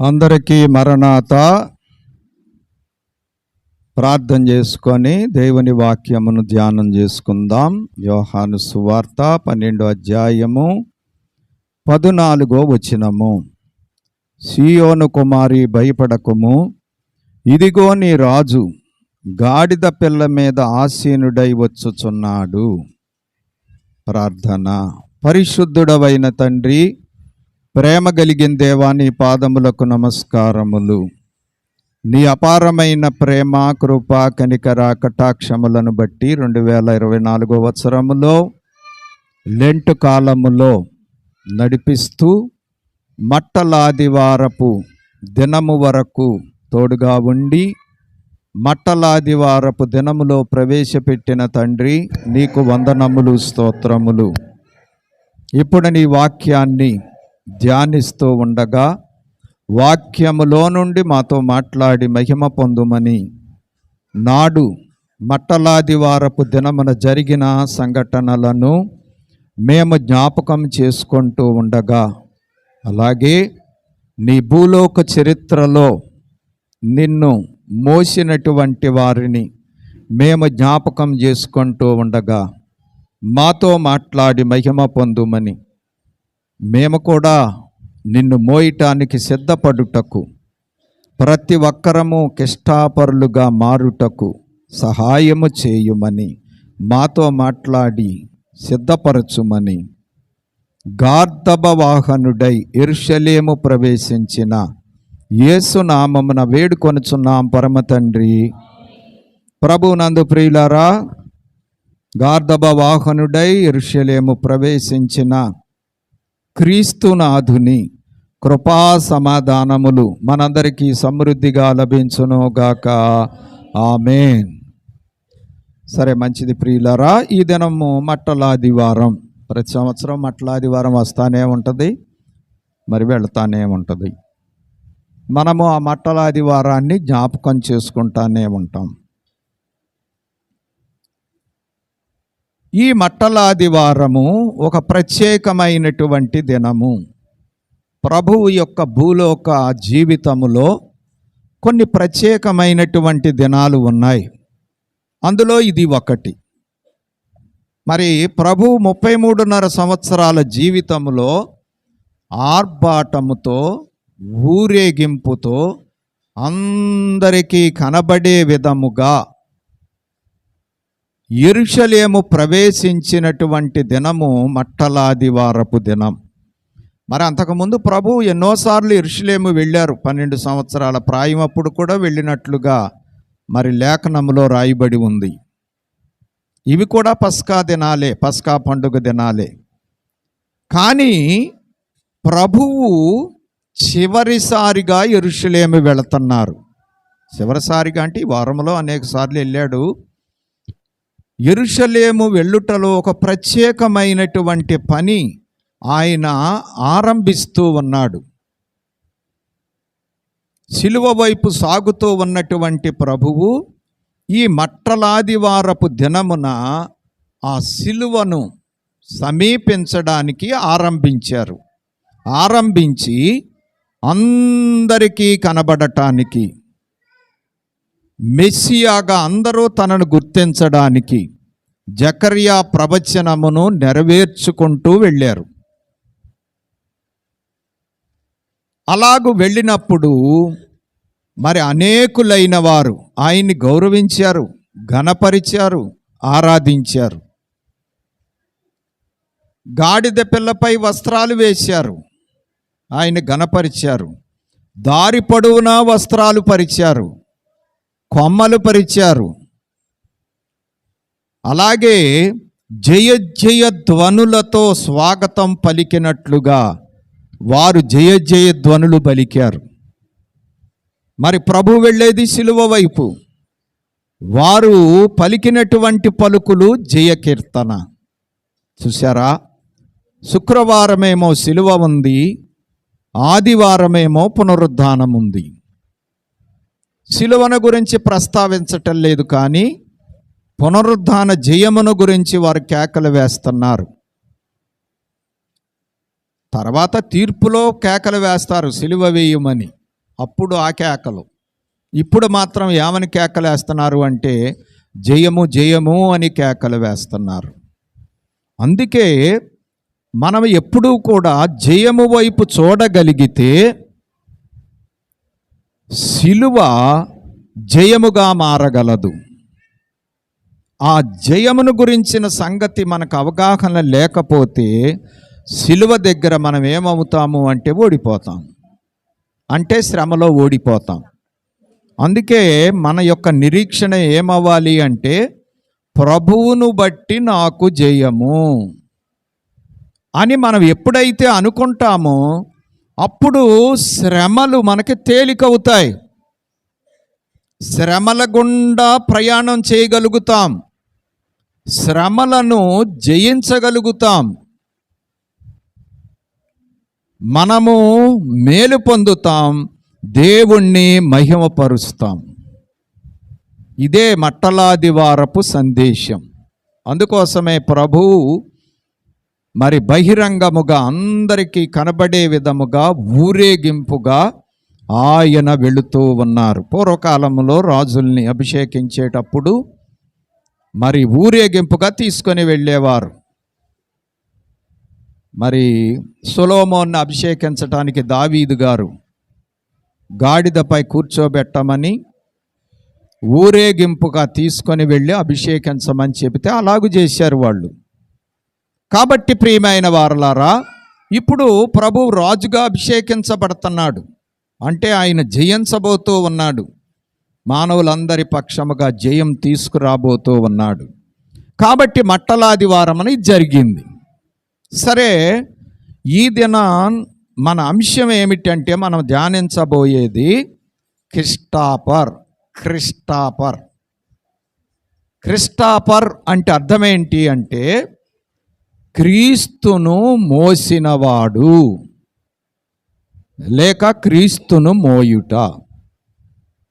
అందరికీ మరణాత. ప్రార్థన చేసుకొని దేవుని వాక్యమును ధ్యానం చేసుకుందాం. యోహాను సువార్త 12వ అధ్యాయము 14వ వచనము. సీయోను కుమారి భయపడకుము, ఇదిగో నీ రాజు గాడిద పిల్ల మీద ఆసీనుడై వచ్చుచున్నాడు. ప్రార్థన. పరిశుద్ధుడవైన తండ్రి, ప్రేమ కలిగిన దేవా, నీ పాదములకు నమస్కారములు. నీ అపారమైన ప్రేమ, కృప, కనికర, కటాక్షములను బట్టి 2024 సంవత్సరములో లెంటు కాలములో నడిపిస్తూ మట్టలాదివారపు దినము వరకు తోడుగా ఉండి మట్టలాదివారపు దినములో ప్రవేశపెట్టిన తండ్రి, నీకు వందనములు, స్తోత్రములు. ఇప్పుడు నీ వాక్యాన్ని ధ్యానిస్తూ ఉండగా వాక్యములో నుండి మాతో మాట్లాడి మహిమ పొందుమని, నాడు మట్టలాదివారపు దినమున జరిగిన సంఘటనలను మేము జ్ఞాపకం చేసుకుంటూ ఉండగా, అలాగే నీ భూలోక చరిత్రలో నిన్ను మోసినటువంటి వారిని మేము జ్ఞాపకం చేసుకుంటూ ఉండగా మాతో మాట్లాడి మహిమ పొందుమని, మేము కూడా నిన్ను మోయటానికి సిద్ధపడుటకు, ప్రతి ఒక్కరము కిష్టాపరులుగా మారుటకు సహాయము చేయుమని మాతో మాట్లాడి సిద్ధపరచుమని, గార్దభ వాహనుడై యెరూషలేము ప్రవేశించిన యేసు నామమున వేడుకొనుచున్నాం పరమ తండ్రి. ప్రభునందు ప్రియులారా, గార్దభ వాహనుడై యెరూషలేము ప్రవేశించిన క్రీస్తునాథుని కృపా సమాధానములు మనందరికీ సమృద్ధిగా లభించునుగాక. ఆమేన్. సరే, మంచిది ప్రియులారా. ఈ దినము మట్టలాదివారం. ప్రతి సంవత్సరం మట్టలాదివారం వస్తానే ఉంటుంది, మరి వెళతానే ఉంటుంది. మనము ఆ మట్టలాదివారాన్ని జ్ఞాపకం చేసుకుంటానే ఉంటాం. ఈ మట్టలాదివారము ఒక ప్రత్యేకమైనటువంటి దినము. ప్రభువు యొక్క భూలోక జీవితములో కొన్ని ప్రత్యేకమైనటువంటి దినాలు ఉన్నాయి. అందులో ఇది ఒకటి. మరి ప్రభువు 33.5 సంవత్సరాల జీవితంలో ఆర్భాటముతో, ఊరేగింపుతో, అందరికీ కనబడే విధముగా యెరూషలేము ప్రవేశించినటువంటి దినము మట్టలాదివారపు దినం. మరి అంతకుముందు ప్రభు ఎన్నోసార్లు యెరూషలేము వెళ్ళారు. 12 సంవత్సరాల ప్రాయం అప్పుడు కూడా వెళ్ళినట్లుగా మరి లేఖనములో రాయబడి ఉంది. ఇవి కూడా పస్కా దినాలే, పస్కా పండుగ దినాలే. కానీ ప్రభువు చివరిసారిగా యెరూషలేము వెళుతున్నారు. చివరిసారిగా అంటే ఈ వారంలో అనేక సార్లు వెళ్ళాడు. యెరూషలేము వెళ్ళుటలో ఒక ప్రత్యేకమైనటువంటి పని ఆయన ఆరంభిస్తూ ఉన్నాడు. సిలువ వైపు సాగుతూ ఉన్నటువంటి ప్రభువు ఈ మట్టలాదివారపు దినమున ఆ సిలువను సమీపించడానికి ఆరంభించారు. ఆరంభించి అందరికీ కనబడటానికి, మెస్సియాగా అందరూ తనను గుర్తించడానికి జకర్యా ప్రవచనమును నెరవేర్చుకుంటూ వెళ్ళారు. అలాగూ వెళ్ళినప్పుడు మరి అనేకులైన వారు ఆయన్ని గౌరవించారు, ఘనపరిచారు, ఆరాధించారు. గాడిద పిల్లపై వస్త్రాలు వేశారు, ఆయన ఘనపరిచారు. దారి పొడవునా వస్త్రాలు పరిచారు, కొమ్మలు పరిచారు. అలాగే జయ జయ ధ్వనులతో స్వాగతం పలికినట్లుగా వారు జయ జయ ధ్వనులు పలికారు. మరి ప్రభు వెళ్ళేది సిలువ వైపు. వారు పలికినటువంటి పలుకులు జయ కీర్తన. చూసారా? శుక్రవారమేమో సిలువ ఉంది, ఆదివారమేమో పునరుద్ధానం ఉంది. సిలువను గురించి ప్రస్తావించటం లేదు, కానీ పునరుద్ధాన జయమును గురించి వారు కేకలు వేస్తున్నారు. తర్వాత తీర్పులో కేకలు వేస్తారు సిలువ వేయమని. అప్పుడు ఆ కేకలు. ఇప్పుడు మాత్రం ఏమని కేకలు వేస్తున్నారు అంటే జయము జయము అని కేకలు వేస్తున్నారు. అందుకే మనం ఎప్పుడూ కూడా జయము వైపు చూడగలిగితే సిలువ జయముగా మారగలదు. ఆ జయమును గురించిన సంగతి మనకు అవగాహన లేకపోతే సిలువ దగ్గర మనం ఏమవుతాము అంటే ఓడిపోతాం, అంటే శ్రమలో ఓడిపోతాం. అందుకే మన యొక్క నిరీక్షణ ఏమవ్వాలి అంటే ప్రభువును బట్టి నాకు జయము అని మనం ఎప్పుడైతే అనుకుంటామో అప్పుడు శ్రమలు మనకి తేలికవుతాయి. శ్రమల గుండా ప్రయాణం చేయగలుగుతాం, శ్రమలను జయించగలుగుతాం, మనము మేలు పొందుతాం, దేవుణ్ణి మహిమపరుస్తాం. ఇదే మట్టలాదివారపు సందేశం. అందుకోసమే ప్రభువు మరి బహిరంగముగా అందరికీ కనబడే విధముగా ఊరేగింపుగా ఆయన వెళుతూ ఉన్నారు. పూర్వకాలంలో రాజుల్ని అభిషేకించేటప్పుడు మరి ఊరేగింపుగా తీసుకొని వెళ్ళేవారు. మరి సొలొమోన్ను అభిషేకించడానికి దావీదు గారు గాడిదపై కూర్చోబెట్టమని ఊరేగింపుగా తీసుకొని వెళ్ళి అభిషేకించమని చెబితే అలాగూ చేశారు వాళ్ళు. కాబట్టి ప్రియమైన వారలారా, ఇప్పుడు ప్రభు రాజుగా అభిషేకించబడుతున్నాడు, అంటే ఆయన జయించబోతూ ఉన్నాడు, మానవులందరి పక్షముగా జయం తీసుకురాబోతూ ఉన్నాడు. కాబట్టి మట్టలాదివారం అని జరిగింది. సరే, ఈ దిన మన అంశం ఏమిటంటే మనం ధ్యానించబోయేది క్రిస్టాపర్. క్రిస్టాపర్ అంటే అర్థం ఏంటి అంటే క్రీస్తును మోసినవాడు లేక క్రీస్తును మోయుట.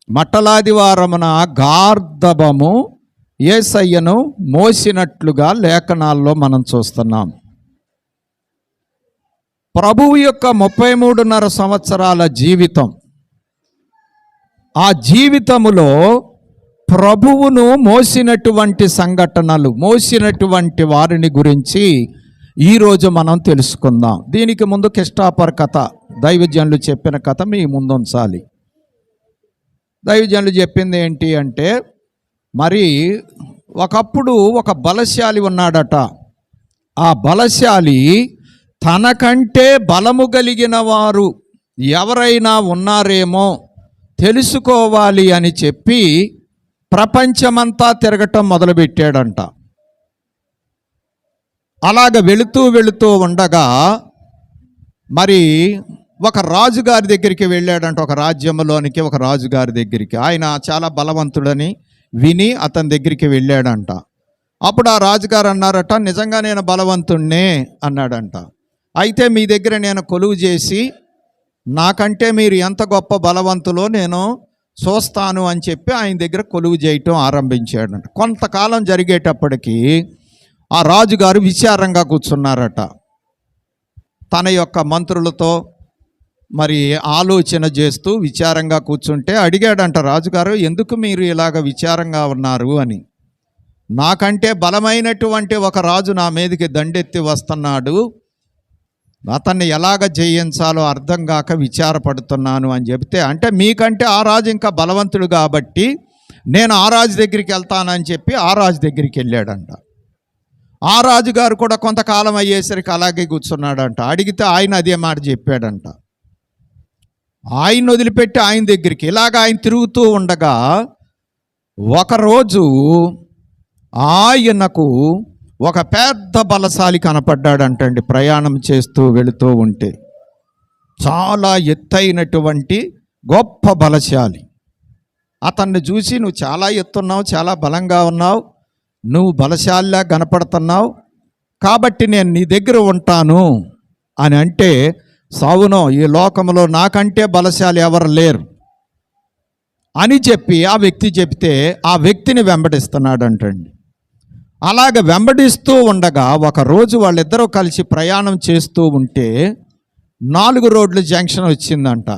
మట్టలాదివారమున గార్ధబము యేసయ్యను మోసినట్లుగా లేఖనాల్లో మనం చూస్తున్నాం. ప్రభువు యొక్క 33.5 సంవత్సరాల జీవితం, ఆ జీవితములో ప్రభువును మోసినటువంటి సంఘటనలు, మోసినటువంటి వారిని గురించి ఈరోజు మనం తెలుసుకుందాం. దీనికి ముందు క్రిస్టాపర్ కథ, దైవజనులు చెప్పిన కథ మీ ముందు ఉంచాలి. దైవజనులు చెప్పింది ఏంటి అంటే, మరి ఒకప్పుడు ఒక బలశాలి ఉన్నాడట. ఆ బలశాలి తనకంటే బలము కలిగిన వారు ఎవరైనా ఉన్నారేమో తెలుసుకోవాలి అని చెప్పి ప్రపంచమంతా తిరగటం మొదలుపెట్టాడంట. అలాగ వెళుతూ ఉండగా మరి ఒక రాజుగారి దగ్గరికి వెళ్ళాడంట. ఒక రాజ్యంలోనికి ఒక రాజుగారి దగ్గరికి ఆయన చాలా బలవంతుడని విని అతని దగ్గరికి వెళ్ళాడంట. అప్పుడు ఆ రాజుగారు అన్నారట, నిజంగా నేను బలవంతుణ్ణే అన్నాడంట. అయితే మీ దగ్గర నేను కొలువు చేసి నాకంటే మీరు ఎంత గొప్ప బలవంతులో నేను చూస్తాను అని చెప్పి ఆయన దగ్గర కొలువు చేయటం ఆరంభించాడంట. కొంతకాలం జరిగేటప్పటికీ ఆ రాజుగారు విచారంగా కూర్చున్నారట. తన యొక్క మంత్రులతో మరి ఆలోచన చేస్తూ విచారంగా కూర్చుంటే అడిగాడంట రాజుగారు, ఎందుకు మీరు ఇలాగ విచారంగా ఉన్నారు అని. నాకంటే బలమైనటువంటి ఒక రాజు నా మీదకి దండెత్తి వస్తున్నాడు, అతన్ని ఎలాగ జయించాలో అర్థం కాక విచారపడుతున్నాను అని చెప్తే, అంటే మీకంటే ఆ రాజు ఇంకా బలవంతుడు కాబట్టి నేను ఆ రాజు దగ్గరికి వెళ్తానని చెప్పి ఆ రాజు దగ్గరికి వెళ్ళాడంట. ఆ రాజుగారు కూడా కొంతకాలం అయ్యేసరికి అలాగే కూర్చున్నాడంట. అడిగితే ఆయన అదే మాట చెప్పాడంట. ఆయన వదిలిపెట్టి ఆయన దగ్గరికి ఇలాగ ఆయన తిరుగుతూ ఉండగా ఒకరోజు ఆయనకు ఒక పెద్ద బలశాలి కనపడ్డాడంటండి. ప్రయాణం చేస్తూ వెళుతూ ఉంటే చాలా ఎత్తైనటువంటి గొప్ప బలశాలి. అతన్ని చూసి, నువ్వు చాలా ఎత్తున్నావు, చాలా బలంగా ఉన్నావు, నువ్వు బలశాలిలా కనపడుతున్నావు, కాబట్టి నేను నీ దగ్గర ఉంటాను అని అంటే, సావునో ఈ లోకంలో నాకంటే బలశాలి ఎవరు లేరు అని చెప్పి ఆ వ్యక్తి చెప్తే ఆ వ్యక్తిని వెంబడిస్తున్నాడంటండి. అలాగ వెంబడిస్తూ ఉండగా ఒకరోజు వాళ్ళిద్దరూ కలిసి ప్రయాణం చేస్తూ ఉంటే 4 రోడ్ల జంక్షన్ వచ్చిందంట.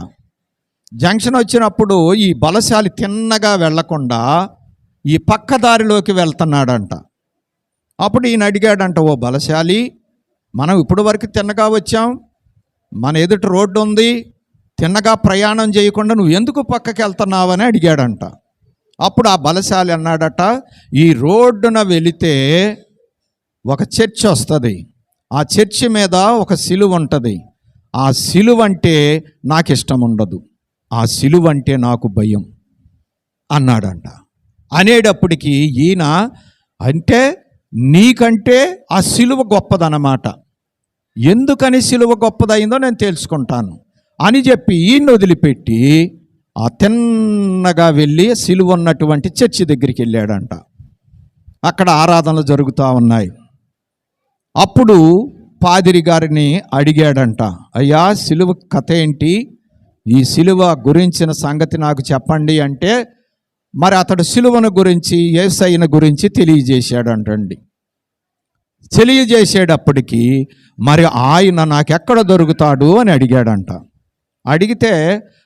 జంక్షన్ వచ్చినప్పుడు ఈ బలశాలి తిన్నగా వెళ్లకుండా ఈ పక్క దారిలోకి వెళ్తున్నాడంట. అప్పుడు ఈయన అడిగాడంట, ఓ బలశాలి, మనం ఇప్పుడు వరకు తిన్నగా వచ్చాం, మన ఎదుటి రోడ్డు ఉంది, తిన్నగా ప్రయాణం చేయకుండా నువ్వు ఎందుకు పక్కకి వెళ్తున్నావని అడిగాడంట. అప్పుడు ఆ బలశాలి అన్నాడట, ఈ రోడ్డున వెళితే ఒక చర్చ్ వస్తుంది, ఆ చర్చి మీద ఒక సిలువ ఉంటుంది, ఆ సిలువ అంటే నాకు ఇష్టం ఉండదు, ఆ సిలువ అంటే నాకు భయం అన్నాడంట. అనేటప్పటికీ ఈయన, అంటే నీకంటే ఆ సిలువ గొప్పదన్నమాట, ఎందుకని సిలువ గొప్పదైందో నేను తెలుసుకుంటాను అని చెప్పి ఈయన్ని వదిలిపెట్టి ఆ తిన్నగా వెళ్ళి సిలువ ఉన్నటువంటి చర్చి దగ్గరికి వెళ్ళాడంట. అక్కడ ఆరాధనలు జరుగుతూ ఉన్నాయి. అప్పుడు పాదిరి గారిని అడిగాడంట, అయ్యా సిలువ కథ ఏంటి, ఈ సిలువ గురించిన సంగతి నాకు చెప్పండి అంటే, మరి అతడు సిలువను గురించి, యేసయ్యను గురించి తెలియజేశాడంటండి. తెలియజేసేటప్పటికీ మరి ఆయన నాకెక్కడ దొరుకుతాడు అని అడిగాడంట. అడిగితే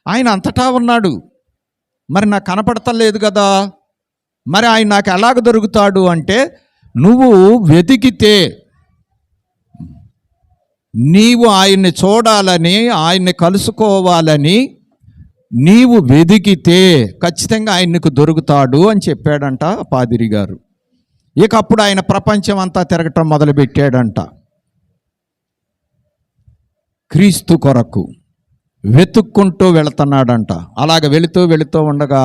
ఆయన అంతటా ఉన్నాడు, మరి నాకు కనపడతలేదు కదా, మరి ఆయన నాకు ఎలాగ దొరుకుతాడు అంటే, నువ్వు వెతికితే, నీవు ఆయన్ని చూడాలని, ఆయన్ని కలుసుకోవాలని నీవు వెతికితే ఖచ్చితంగా ఆయనకు దొరుకుతాడు అని చెప్పాడంట పాదిరి గారు. ఇక అప్పుడు ఆయన ప్రపంచం అంతా తిరగటం మొదలుపెట్టాడంట. క్రీస్తు కొరకు వెతుక్కుంటూ వెళుతున్నాడంట. అలాగ వెళుతూ ఉండగా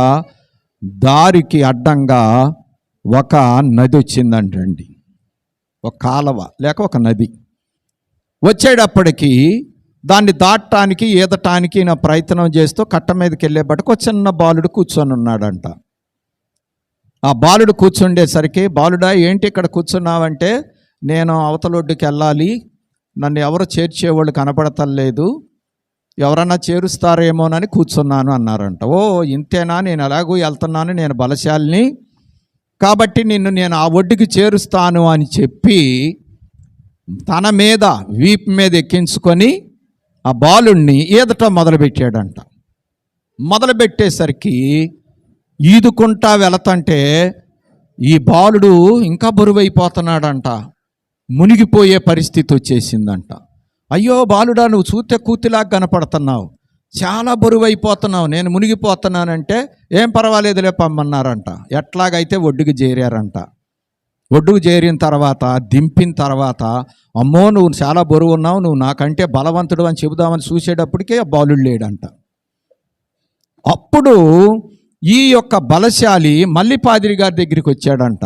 దారికి అడ్డంగా ఒక నది వచ్చిందంటండి, ఒక కాలవ లేక ఒక నది. వచ్చేటప్పటికి దాన్ని దాటడానికి, ఈదటానికి నా ప్రయత్నం చేస్తూ కట్ట మీదకి వెళ్ళేపటికి ఒక చిన్న బాలుడు కూర్చొని ఉన్నాడంట. ఆ బాలుడు కూర్చుండేసరికి, బాలుడా ఏంటి ఇక్కడ కూర్చున్నావంటే, నేను అవతలొడ్డుకి వెళ్ళాలి, నన్ను ఎవరు చేర్చేవాళ్ళు కనపడతలేదు, ఎవరన్నా చేరుస్తారేమోనని కూర్చున్నాను అన్నారంట. ఓ ఇంతేనా, నేను ఎలాగూ వెళ్తున్నాను, నేను బలశాలిని కాబట్టి నేను ఆ ఒడ్డుకి చేరుస్తాను అని చెప్పి తన మీద, వీపు మీద ఎక్కించుకొని ఆ బాలుణ్ణి ఈదటం మొదలుపెట్టాడంట. మొదలుపెట్టేసరికి ఈదుకుంటా వెళతంటే ఈ బాలుడు ఇంకా బరువైపోతున్నాడంట, మునిగిపోయే పరిస్థితి వచ్చేసిందంట. అయ్యో బాలుడా, నువ్వు చూస్తే కూతిలాగా కనపడుతున్నావు, చాలా బరువైపోతున్నావు, నేను మునిగిపోతున్నానంటే, ఏం పర్వాలేదులే పమ్మన్నారంట. ఎట్లాగైతే ఒడ్డుకు చేరారంట. ఒడ్డుకు చేరిన తర్వాత, దింపిన తర్వాత, అమ్మో నువ్వు చాలా బరువు ఉన్నావు, నువ్వు నాకంటే బలవంతుడు అని చెబుదామని చూసేటప్పటికే ఆ బాలుడు లేడంట. అప్పుడు ఈ యొక్క బలశాలి మళ్ళీ పాదిరి గారి దగ్గరికి వచ్చాడంట.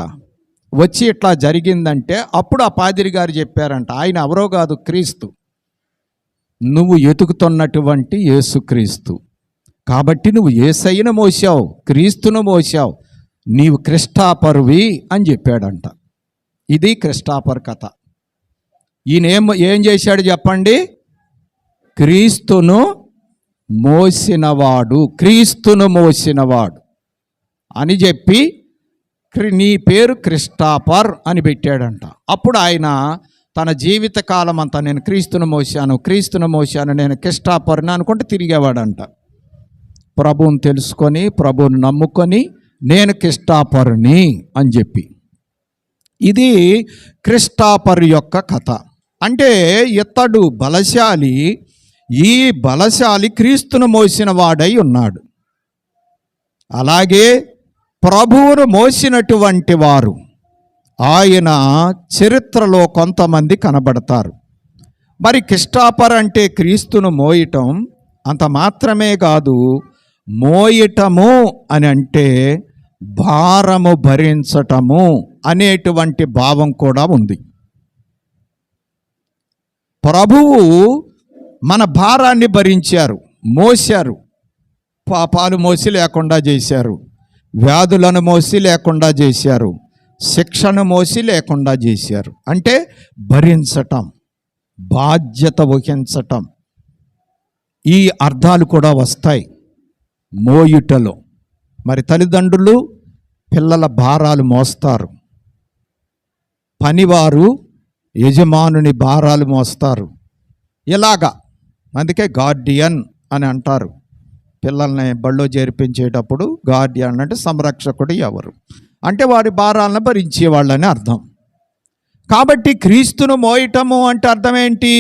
వచ్చి ఇట్లా జరిగిందంటే అప్పుడు ఆ పాదిరి గారు చెప్పారంట, ఆయన ఎవరో కాదు, క్రీస్తు, నువ్వు ఎతుకుతున్నటువంటి యేసుక్రీస్తు, కాబట్టి నువ్వు యేసయ్యను మోసావు, క్రీస్తును మోసావు, నీవు క్రిస్టాపరువి అని చెప్పాడంట. ఇది క్రిస్టాపర్ కథ. ఈయన ఏం చేశాడు చెప్పండి, క్రీస్తును మోసినవాడు, క్రీస్తును మోసినవాడు అని చెప్పి నీ పేరు క్రిస్టాపర్ అని పెట్టాడంట. అప్పుడు ఆయన తన జీవిత కాలం అంతా నేను క్రీస్తును మోసాను, నేను క్రిస్టాపర్ని అనుకుంటే తిరిగేవాడంట. ప్రభువుని తెలుసుకొని, ప్రభువుని నమ్ముకొని, నేను క్రిస్టాపర్ని అని చెప్పి. ఇది క్రిస్టాపర్ యొక్క కథ. అంటే ఇతడు బలశాలి, ఈ బలశాలి క్రీస్తును మోసిన వాడై ఉన్నాడు. అలాగే ప్రభువును మోసినటువంటి వారు ఆయన చరిత్రలో కొంతమంది కనబడతారు. మరి క్రిస్టాపర్ అంటే క్రీస్తును మోయటం అంత మాత్రమే కాదు, మోయటము అని అంటే భారము భరించటము అనేటువంటి భావం కూడా ఉంది. ప్రభువు మన భారాన్ని భరించారు, మోశారు, పాపాలు మోసి లేకుండా చేశారు, వ్యాధులను మోసి లేకుండా చేశారు, శిక్షను మోసి లేకుండా చేశారు. అంటే భరించటం, బాధ్యత వహించటం, ఈ అర్థాలు కూడా వస్తాయి మోయుటలో. మరి తల్లిదండ్రులు పిల్లల భారాలు మోస్తారు, పనివారు యజమానుని భారాలు మోస్తారు. ఇలాగా అందుకే గార్డియన్ అని అంటారు. పిల్లల్ని బళ్ళో చేర్పించేటప్పుడు గార్డియన్ అంటే సంరక్షకుడు ఎవరు అంటే వారి భారాలను భరించేవాళ్ళని అర్థం. కాబట్టి క్రీస్తును మోయటము అంటే అర్థం ఏంటి?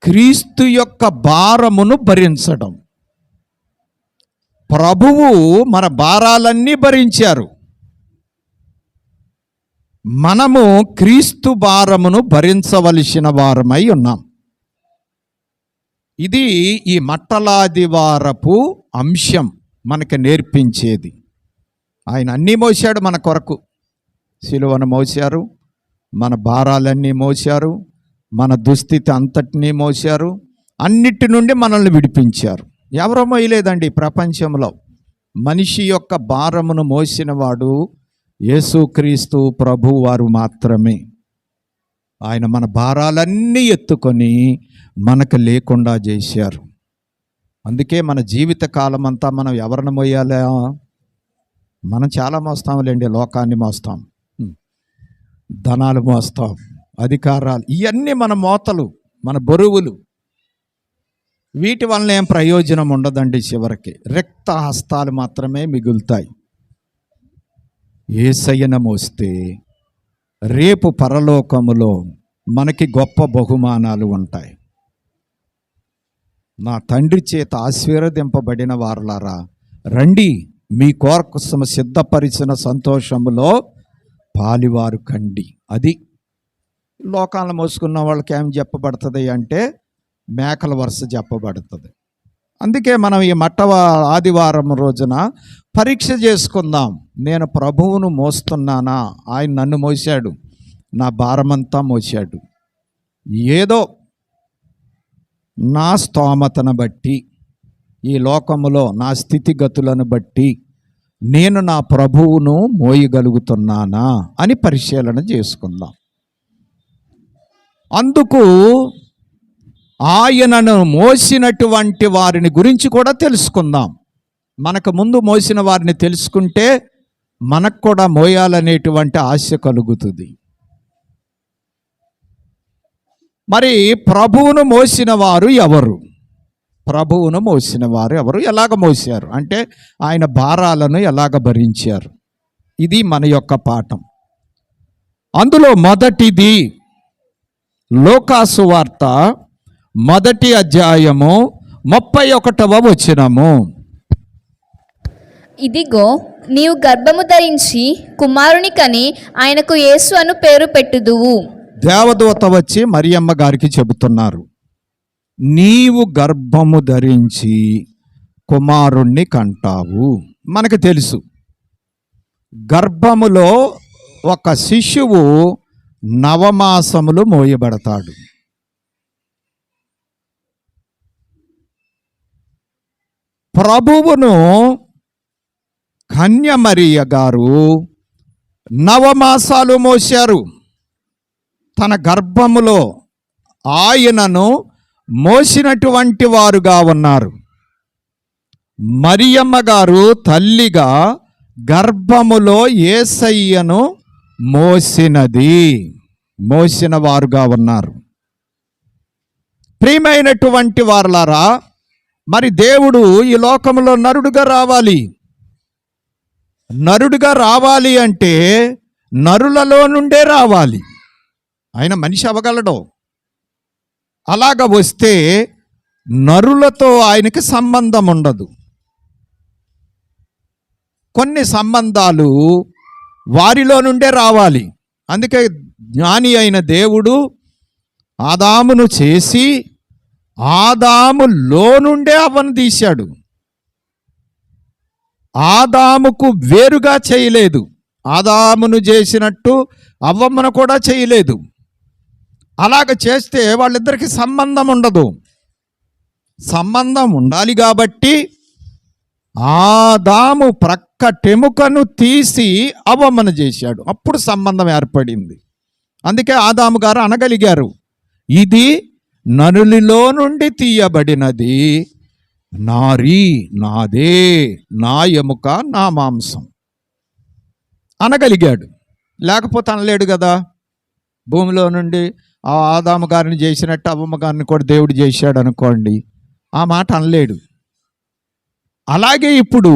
క్రీస్తు యొక్క భారమును భరించడం. ప్రభువు మన భారాలన్నీ భరించారు. మనము క్రీస్తు భారమును భరించవలసిన వారమై ఉన్నాం. ఇది ఈ మట్టలాదివారపు అంశం మనకి నేర్పించేది. ఆయన అన్నీ మోసాడు మన కొరకు. సిలువను మోసారు, మన భారాలన్నీ మోసారు, మన దుస్థితి అంతటినీ మోసారు, అన్నిటి నుండి మనల్ని విడిపించారు. ఎవరో మోయలేదండి ప్రపంచంలో. మనిషి యొక్క భారమును మోసినవాడు యేసుక్రీస్తు ప్రభు వారు మాత్రమే. ఆయన మన భారాలన్నీ ఎత్తుకొని మనకు లేకుండా చేశారు. అందుకే మన జీవిత కాలం అంతా మనం ఎవరిని మోయాలా? మనం చాలా మోస్తాంలేండి. లోకాన్ని మోస్తాం, ధనాలు మోస్తాం, అధికారాలు, ఇవన్నీ మన మోతలు, మన బరువులు. వీటి వలన ఏం ప్రయోజనం ఉండదండి. చివరికి రిక్త హస్తాలు మాత్రమే మిగులుతాయి. యేసయ్యను మోస్తే రేపు పరలోకములో మనకి గొప్ప బహుమానాలు ఉంటాయి. నా తండ్రి చేత ఆశీర్వదింపబడిన వారలారా, రండి, మీ కోసమ సిద్ధపరిచిన సంతోషములో పాలివారు కండి. అది లోకాలను మోసుకున్న వాళ్ళకి ఏం చెప్పబడుతుంది అంటే మేకల వరుస చెప్పబడుతుంది. అందుకే మనం ఈ ఆదివారం రోజున పరీక్ష చేసుకుందాం. నేను ప్రభువును మోస్తున్నానా? ఆయన నన్ను మోసాడు, నా భారమంతా మోసాడు. ఏదో నా స్తోమతను బట్టి, ఈ లోకములో నా స్థితిగతులను బట్టి నేను నా ప్రభువును మోయగలుగుతున్నానా అని పరిశీలన చేసుకుందాం. అందుకు ఆయనను మోసినటువంటి వారిని గురించి కూడా తెలుసుకుందాం. మనకు ముందు మోసిన వారిని తెలుసుకుంటే మనకు కూడా మోయాలనేటువంటి ఆశ కలుగుతుంది. మరి ప్రభువును మోసిన వారు ఎవరు? ప్రభువును మోసిన వారు ఎవరు? ఎలాగ మోసారు అంటే ఆయన భారాలను ఎలాగ భరించారు? ఇది మన యొక్క పాఠం. అందులో మొదటిది లూకాసు వార్త 1వ అధ్యాయము 31వ వచనము. ఇదిగో, నీవు గర్భము ధరించి కుమారుని కని ఆయనకు యేసు అను పేరు పెట్టుదువు. దేవదూత వచ్చి మరియమ్మ గారికి చెబుతున్నారు, నీవు గర్భము ధరించి కుమారుణ్ణి కంటావు. మనకు తెలుసు, గర్భములో ఒక శిశువు 9 మాసములు మోయబడతాడు. ప్రభువును కన్యమరియ గారు 9 మాసాలు మోశారు. తన గర్భములో ఆయనను మోసినటువంటి వారుగా ఉన్నారు. మరియమ్మ గారు తల్లిగా గర్భములో యేసయ్యను మోసిన వారుగా ఉన్నారు. ప్రియమైనటువంటి వారలారా, మరి దేవుడు ఈ లోకంలో నరుడుగా రావాలి. నరుడుగా రావాలి అంటే నరులలో నుండే రావాలి. ఆయన మనిషి అవ్వగలడు. అలాగ వస్తే నరులతో ఆయనకి సంబంధం ఉండదు. కొన్ని సంబంధాలు వారిలో నుండే రావాలి. అందుకే జ్ఞాని అయిన దేవుడు ఆదామును చేసి ఆదాములో నుండే అవ్వను తీశాడు. ఆదాముకు వేరుగా చేయలేదు. ఆదామును చేసినట్టు అవ్వమ్మను కూడా చేయలేదు. అలాగ చేస్తే వాళ్ళిద్దరికి సంబంధం ఉండదు. సంబంధం ఉండాలి కాబట్టి ఆదాము ప్రక్కటెముకను తీసి అవ్వమ్మను చేశాడు. అప్పుడు సంబంధం ఏర్పడింది. అందుకే ఆదాము గారు అనగలిగారు, ఇది నరునిలో నుండి తీయబడినది, నారీ నాదే, నా ఎముక నా మాంసం అనగలిగాడు. లేకపోతే అనలేడు కదా. భూమిలో నుండి ఆ ఆదాము గారిని చేసినట్టు అవ్వమ్మ గారిని కూడా దేవుడు చేశాడు అనుకోండి, ఆ మాట అనలేడు. అలాగే ఇప్పుడు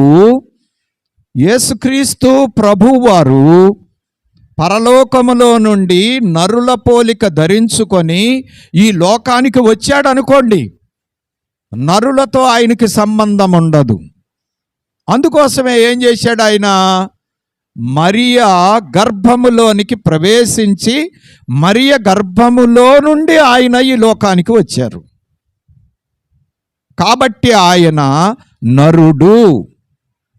యేసుక్రీస్తు ప్రభువారు పరలోకములో నుండి నరుల పోలిక ధరించుకొని ఈ లోకానికి వచ్చాడు అనుకోండి, నరులతో ఆయనకి సంబంధం ఉండదు. అందుకోసమే ఏం చేశాడు ఆయన? మరియ గర్భములోనికి ప్రవేశించి మరియ గర్భములో నుండి ఆయన ఈ లోకానికి వచ్చారు. కాబట్టి ఆయన నరుడు,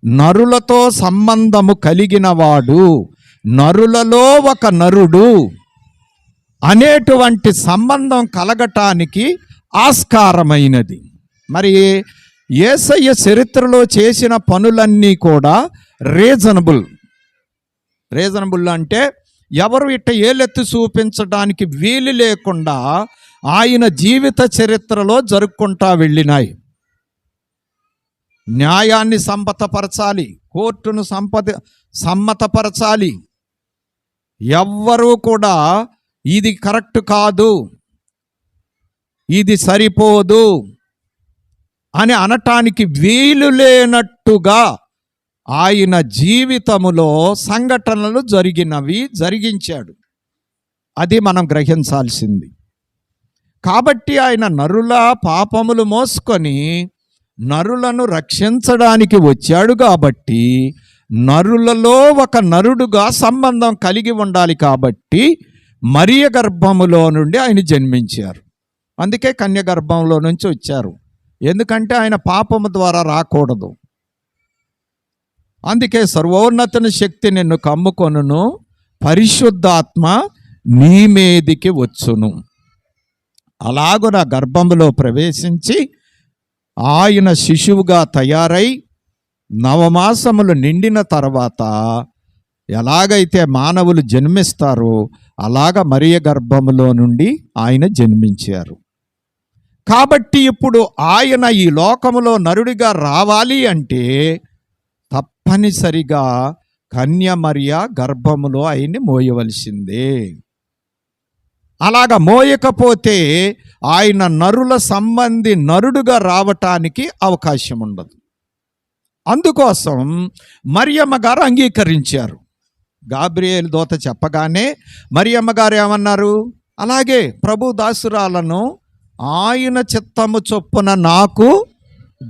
నరులతో సంబంధము కలిగినవాడు, నరులలో ఒక నరుడు అనేటువంటి సంబంధం కలగటానికి ఆస్కారమైనది. మరి యేసయ్య చరిత్రలో చేసిన పనులన్నీ కూడా రీజనబుల్ అంటే ఎవరు ఇట్ట ఏలెత్తి చూపించడానికి వీలు లేకుండా ఆయన జీవిత చరిత్రలో జరుపుకుంటా వెళ్ళినాయి. న్యాయాన్ని సమ్మతపరచాలి, కోర్టును సమ్మతపరచాలి. ఎవ్వరూ కూడా ఇది కరెక్ట్ కాదు, ఇది సరిపోదు అని అనటానికి వీలు లేనట్టుగా ఆయన జీవితములో సంఘటనలు జరిగించాడు. అది మనం గ్రహించాల్సింది. కాబట్టి ఆయన నరుల పాపములు మోసుకొని నరులను రక్షించడానికి వచ్చాడు. కాబట్టి నరులలో ఒక నరుడుగా సంబంధం కలిగి ఉండాలి. కాబట్టి మరియ గర్భములో నుండి ఆయన జన్మించారు. అందుకే కన్య గర్భంలో నుంచి వచ్చారు. ఎందుకంటే ఆయన పాపము ద్వారా రాకూడదు. అందుకే సర్వోన్నతుని శక్తి నిన్ను కమ్ముకొనును, పరిశుద్ధాత్మ నీ మీదికి వచ్చును. అలాగున గర్భంలో ప్రవేశించి ఆయన శిశువుగా తయారై నవమాసములు నిండిన తర్వాత ఎలాగైతే మానవులు జన్మిస్తారో అలాగ మరియ గర్భములో నుండి ఆయన జన్మించారు. కాబట్టి ఇప్పుడు ఆయన ఈ లోకములో నరుడిగా రావాలి అంటే తప్పనిసరిగా కన్య మరియ గర్భములో ఆయన్ని మోయవలసిందే. అలాగ మోయకపోతే ఆయన నరుల సంబంధి నరుడుగా రావటానికి అవకాశం ఉండదు. అందుకోసం మరియమ్మ గారు అంగీకరించారు. గాబ్రియేలు దూత చెప్పగానే మరియమ్మ గారు ఏమన్నారు? అలాగే ప్రభు దాసురాలను ఆయన చిత్తము చొప్పున నాకు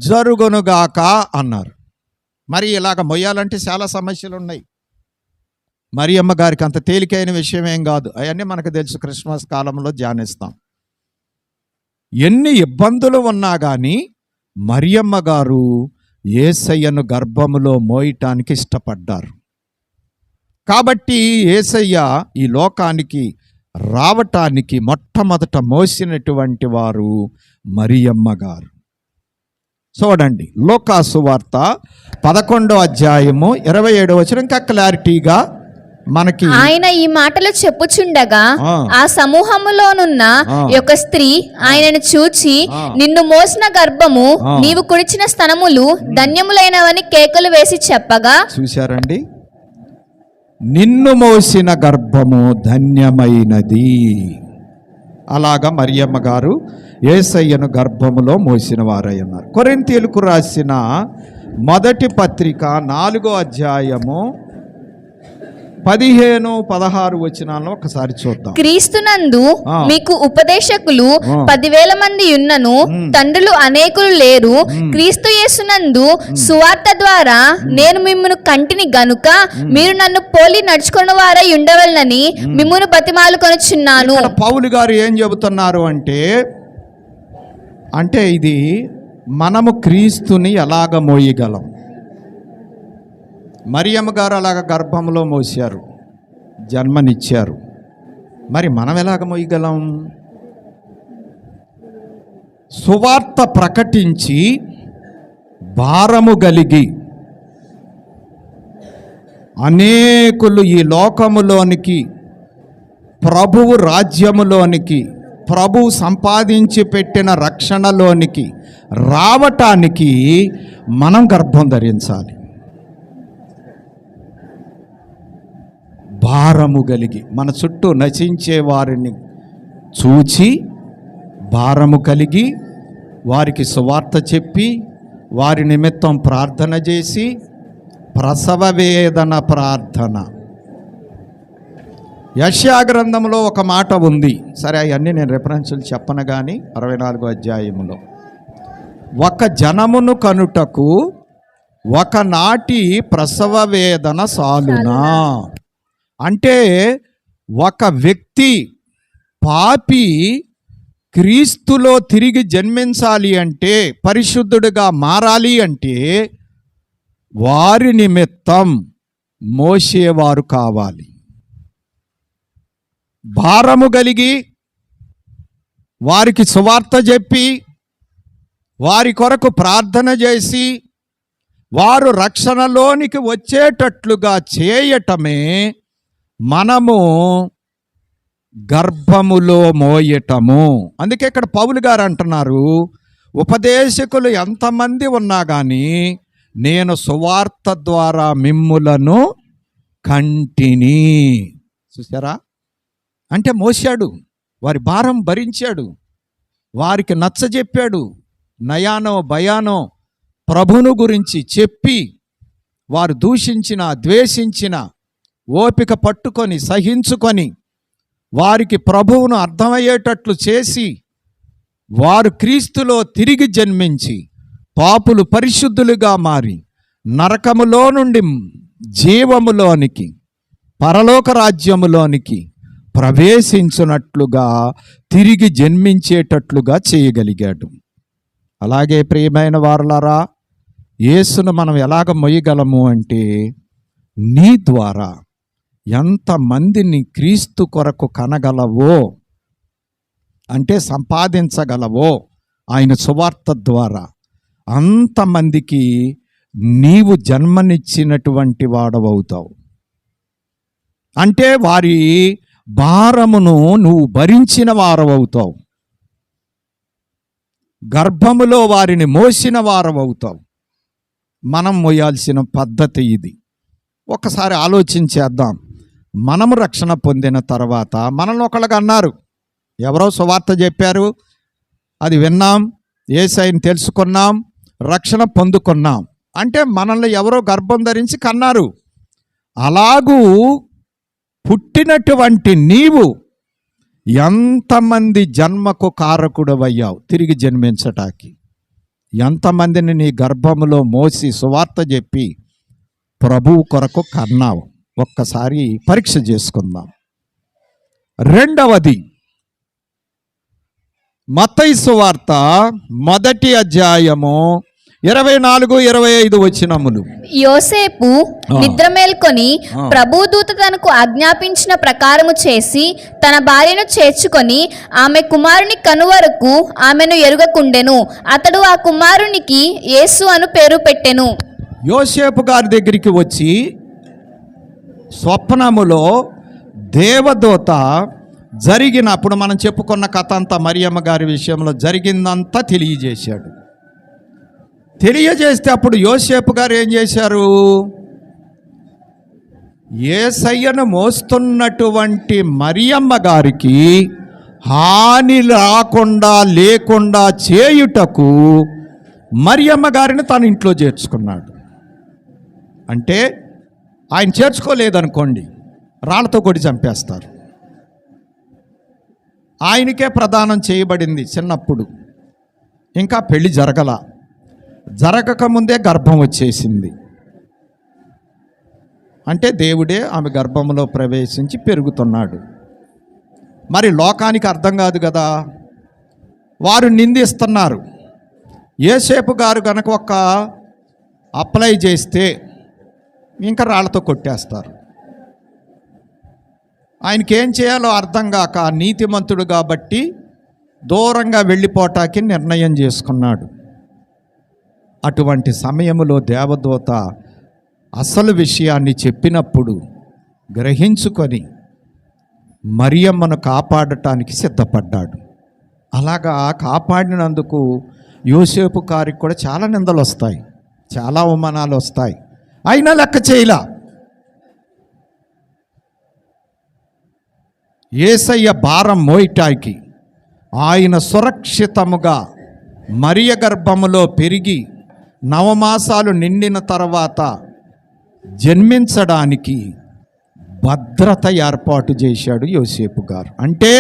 జరుగునుగాక అన్నారు. మరి ఇలాగ మొయ్యాలంటే చాలా సమస్యలు ఉన్నాయి. మరియమ్మ గారికి అంత తేలికైన విషయం ఏం కాదు. అవన్నీ మనకు తెలుసు, క్రిస్మస్ కాలంలో ధ్యానిస్తాం. ఎన్ని ఇబ్బందులు ఉన్నా కానీ మరియమ్మ గారు యేసయ్యను గర్భములో మోయటానికి ఇష్టపడ్డారు. కాబట్టి యేసయ్య ఈ లోకానికి రావటానికి మొట్టమొదట మోసినటువంటి వారు మరియమ్మ గారు. చూడండి, లూకాసు వార్త 11వ అధ్యాయము 27వ వచనం ఇంకా క్లారిటీగా మనకి ఆయన ఈ మాటలు చెప్పుచుండగా ఆ సమూహములోనున్న ఒక స్త్రీ ఆయనను చూచి, నిన్ను మోసిన గర్భము నీవు కుడిచిన స్తనములు ధన్యములైనవని కేకలు వేసి చెప్పగా, చూశారండి, నిన్ను మోసిన గర్భము ధన్యమైనది. అలాగా మరియమ్మ గారు యేసయ్యను గర్భములో మోసిన వారై ఉన్నారు. కొరింథీయులకు రాసిన మొదటి పత్రిక 4వ అధ్యాయము 15-16 వచనాలను ఒకసారి చూద్దాం. క్రీస్తునందు మీకు ఉపదేశకులు 10,000 మంది ఉన్నను తండ్రులు అనేకులు లేరు. క్రీస్తు యేసునందు సువార్త ద్వారా నేను మిమ్మును కంటిని గనుక మీరు నన్ను పోలి నడుచుకున్న వారై ఉండవలనని మిమ్మును బతిమాలుకొనుచున్నాను. పౌలు గారు ఏం చెబుతున్నారు అంటే ఇది మనము క్రీస్తుని ఎలాగ మోయగలం? మరియమ్మ గారు అలాగ గర్భంలో మోసారు, జన్మనిచ్చారు. మరి మనం ఎలాగ మోయగలం? సువార్త ప్రకటించి భారము కలిగి అనేకులు ఈ లోకములోనికి, ప్రభువు రాజ్యములోనికి, ప్రభువు సంపాదించి పెట్టిన రక్షణలోనికి రావటానికి మనం గర్భం ధరించాలి. భారము కలిగి మన చుట్టూ నశించే వారిని చూచి భారము కలిగి వారికి సువార్త చెప్పి వారి నిమిత్తం ప్రార్థన చేసి ప్రసవ వేదన ప్రార్థన. యెషయా గ్రంథంలో ఒక మాట ఉంది, సరే అవన్నీ నేను రెఫరెన్సులు చెప్పను కానీ 64వ అధ్యాయములో ఒక జనమును కనుటకు ఒకనాటి ప్రసవ వేదన సాలునా. అంటే ఒక వ్యక్తి పాపి క్రీస్తులో తిరిగి జన్మించాలి అంటే, పరిశుద్ధుడిగా మారాలి అంటే వారి నిమిత్తం మోసేవారు కావాలి. భారము కలిగి వారికి సువార్త చెప్పి వారి కొరకు ప్రార్థన చేసి వారు రక్షణలోనికి వచ్చేటట్లుగా చేయటమే మనము గర్భములో మోయటము. అందుకే ఇక్కడ పౌలు గారు అంటున్నారు, ఉపదేశకులు ఎంతమంది ఉన్నా కానీ నేను సువార్త ద్వారా మిమ్ములను కంటిని. చూసారా, అంటే మోసాడు, వారి భారం భరించాడు, వారికి నచ్చజెప్పాడు, నయానో భయానో ప్రభును గురించి చెప్పి వారు దూషించిన ద్వేషించిన ఓపిక పట్టుకొని సహించుకొని వారికి ప్రభువును అర్థమయ్యేటట్లు చేసి వారు క్రీస్తులో తిరిగి జన్మించి పాపులు పరిశుద్ధులుగా మారి నరకములో నుండి జీవములోనికి పరలోక రాజ్యములోనికి ప్రవేశించున్నట్లుగా తిరిగి జన్మించేటట్లుగా చేయగలిగాడు. అలాగే ప్రియమైన వారలారా, యేసును మనం ఎలాగ మొయ్యగలము అంటే నీ ద్వారా ఎంతమందిని క్రీస్తు కొరకు కనగలవో, అంటే సంపాదించగలవో ఆయన సువార్త ద్వారా అంతమందికి నీవు జన్మనిచ్చినటువంటి వాడవవుతావు. అంటే వారి భారమును నువ్వు భరించిన వారవవుతావు, గర్భములో వారిని మోసిన వారవవుతావు. మనం మోయాల్సిన పద్ధతి ఇది. ఒకసారి ఆలోచించేద్దాం. మనము రక్షణ పొందిన తర్వాత మనల్ని ఒకళ్ళగా అన్నారు, ఎవరో సువార్త చెప్పారు, అది విన్నాం, యేసయ్యని తెలుసుకున్నాం, రక్షణ పొందుకున్నాం. అంటే మనల్ని ఎవరో గర్భం ధరించి కన్నారు. అలాగూ పుట్టినటువంటి నీవు ఎంతమంది జన్మకు కారకుడవయ్యావు తిరిగి జన్మించటానికి? ఎంతమందిని నీ గర్భములో మోసి సువార్త చెప్పి ప్రభువు కొరకు కన్నావు? ఒక్కసారి పరీక్ష చేసుకుందాం. రెండవది, మత్తయి సువార్త 1వ అధ్యాయము 24-25 వచనములు. యోసేపు నిద్ర మేల్కొని ప్రభుదూత తనకు ఆజ్ఞాపించిన ప్రకారము చేసి తన భార్యను చేర్చుకొని ఆమె కుమారుని కనువరకు ఆమెను ఎరుగకుండెను. అతడు ఆ కుమారునికి యేసు అను పేరు పెట్టెను. యోసేపు గారి దగ్గరికి వచ్చి స్వప్నములో దేవదూత జరిగినప్పుడు మనం చెప్పుకున్న కథ అంతా మరియమ్మ గారి విషయంలో జరిగిందంతా తెలియజేశాడు. తెలియజేస్తే అప్పుడు యోసేపు గారు ఏం చేశారు? యేసయ్యను మోస్తున్నటువంటి మరియమ్మ గారికి హాని రాకుండా లేకుండా చేయుటకు మరియమ్మ గారిని తన ఇంట్లో చేర్చుకున్నాడు. అంటే ఆయన చేర్చుకోలేదనుకోండి, రాళ్లతో కొట్టి చంపేస్తారు. ఆయనకే ప్రదానం చేయబడింది చిన్నప్పుడు, ఇంకా పెళ్లి జరగకముందే గర్భం వచ్చేసింది. అంటే దేవుడే ఆమె గర్భంలో ప్రవేశించి పెరుగుతున్నాడు. మరి లోకానికి అర్థం కాదు కదా, వారు నిందిస్తున్నారు. యోసేపు గారు కనుక ఒక అప్లై చేస్తే ఇంకా రాళ్లతో కొట్టేస్తారు. ఆయనకి ఏం చేయాలో అర్థం కాక నీతిమంతుడు కాబట్టి దూరంగా వెళ్ళిపోటానికి నిర్ణయం చేసుకున్నాడు. అటువంటి సమయంలో దేవదూత అసలు విషయాన్ని చెప్పినప్పుడు గ్రహించుకొని మరియమ్మను కాపాడటానికి సిద్ధపడ్డాడు. అలాగా కాపాడినందుకు యోసేపు గారికి కూడా చాలా నిందలు వస్తాయి, చాలా అవమానాలు వస్తాయి. అయినా లెక్క చేయలా. యేసయ్య భారం మోయటానికి ఆయన సురక్షితముగా మరియ గర్భములో పెరిగి నవమాసాలు నిండిన తర్వాత జన్మించడానికి భద్రత ఏర్పాటు చేశాడు యోసేపు గారు. అంటే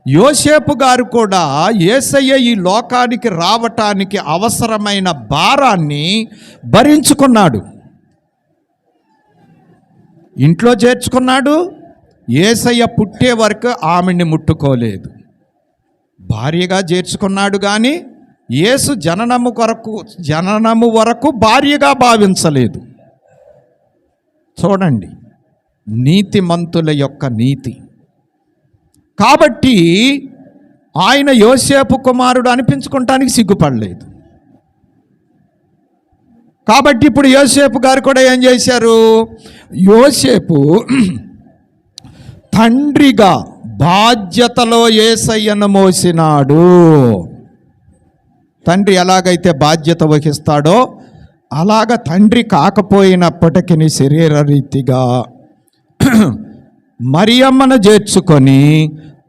యోసేపు గారు కూడా యేసయ్య ఈ లోకానికి రావటానికి అవసరమైన భారాన్ని భరించుకున్నాడు. ఇంట్లో చేర్చుకున్నాడు. యేసయ్య పుట్టే వరకు ఆమెని ముట్టుకోలేదు. భార్యగా చేర్చుకున్నాడు, కానీ యేసు జననము వరకు భార్యగా భావించలేదు. చూడండి నీతిమంతుల యొక్క నీతి. కాబట్టి ఆయన యోసేపు కుమారుడు అనిపించుకోవటానికి సిగ్గుపడలేదు. కాబట్టి ఇప్పుడు యోసేపు గారు కూడా ఏం చేశారు? యోసేపు తండ్రిగా బాధ్యతలో యేసయ్యను మోసినాడు. తండ్రి ఎలాగైతే బాధ్యత వహిస్తాడో అలాగ తండ్రి కాకపోయినప్పటికీ శరీర రీతిగా మరియమ్మను చేర్చుకొని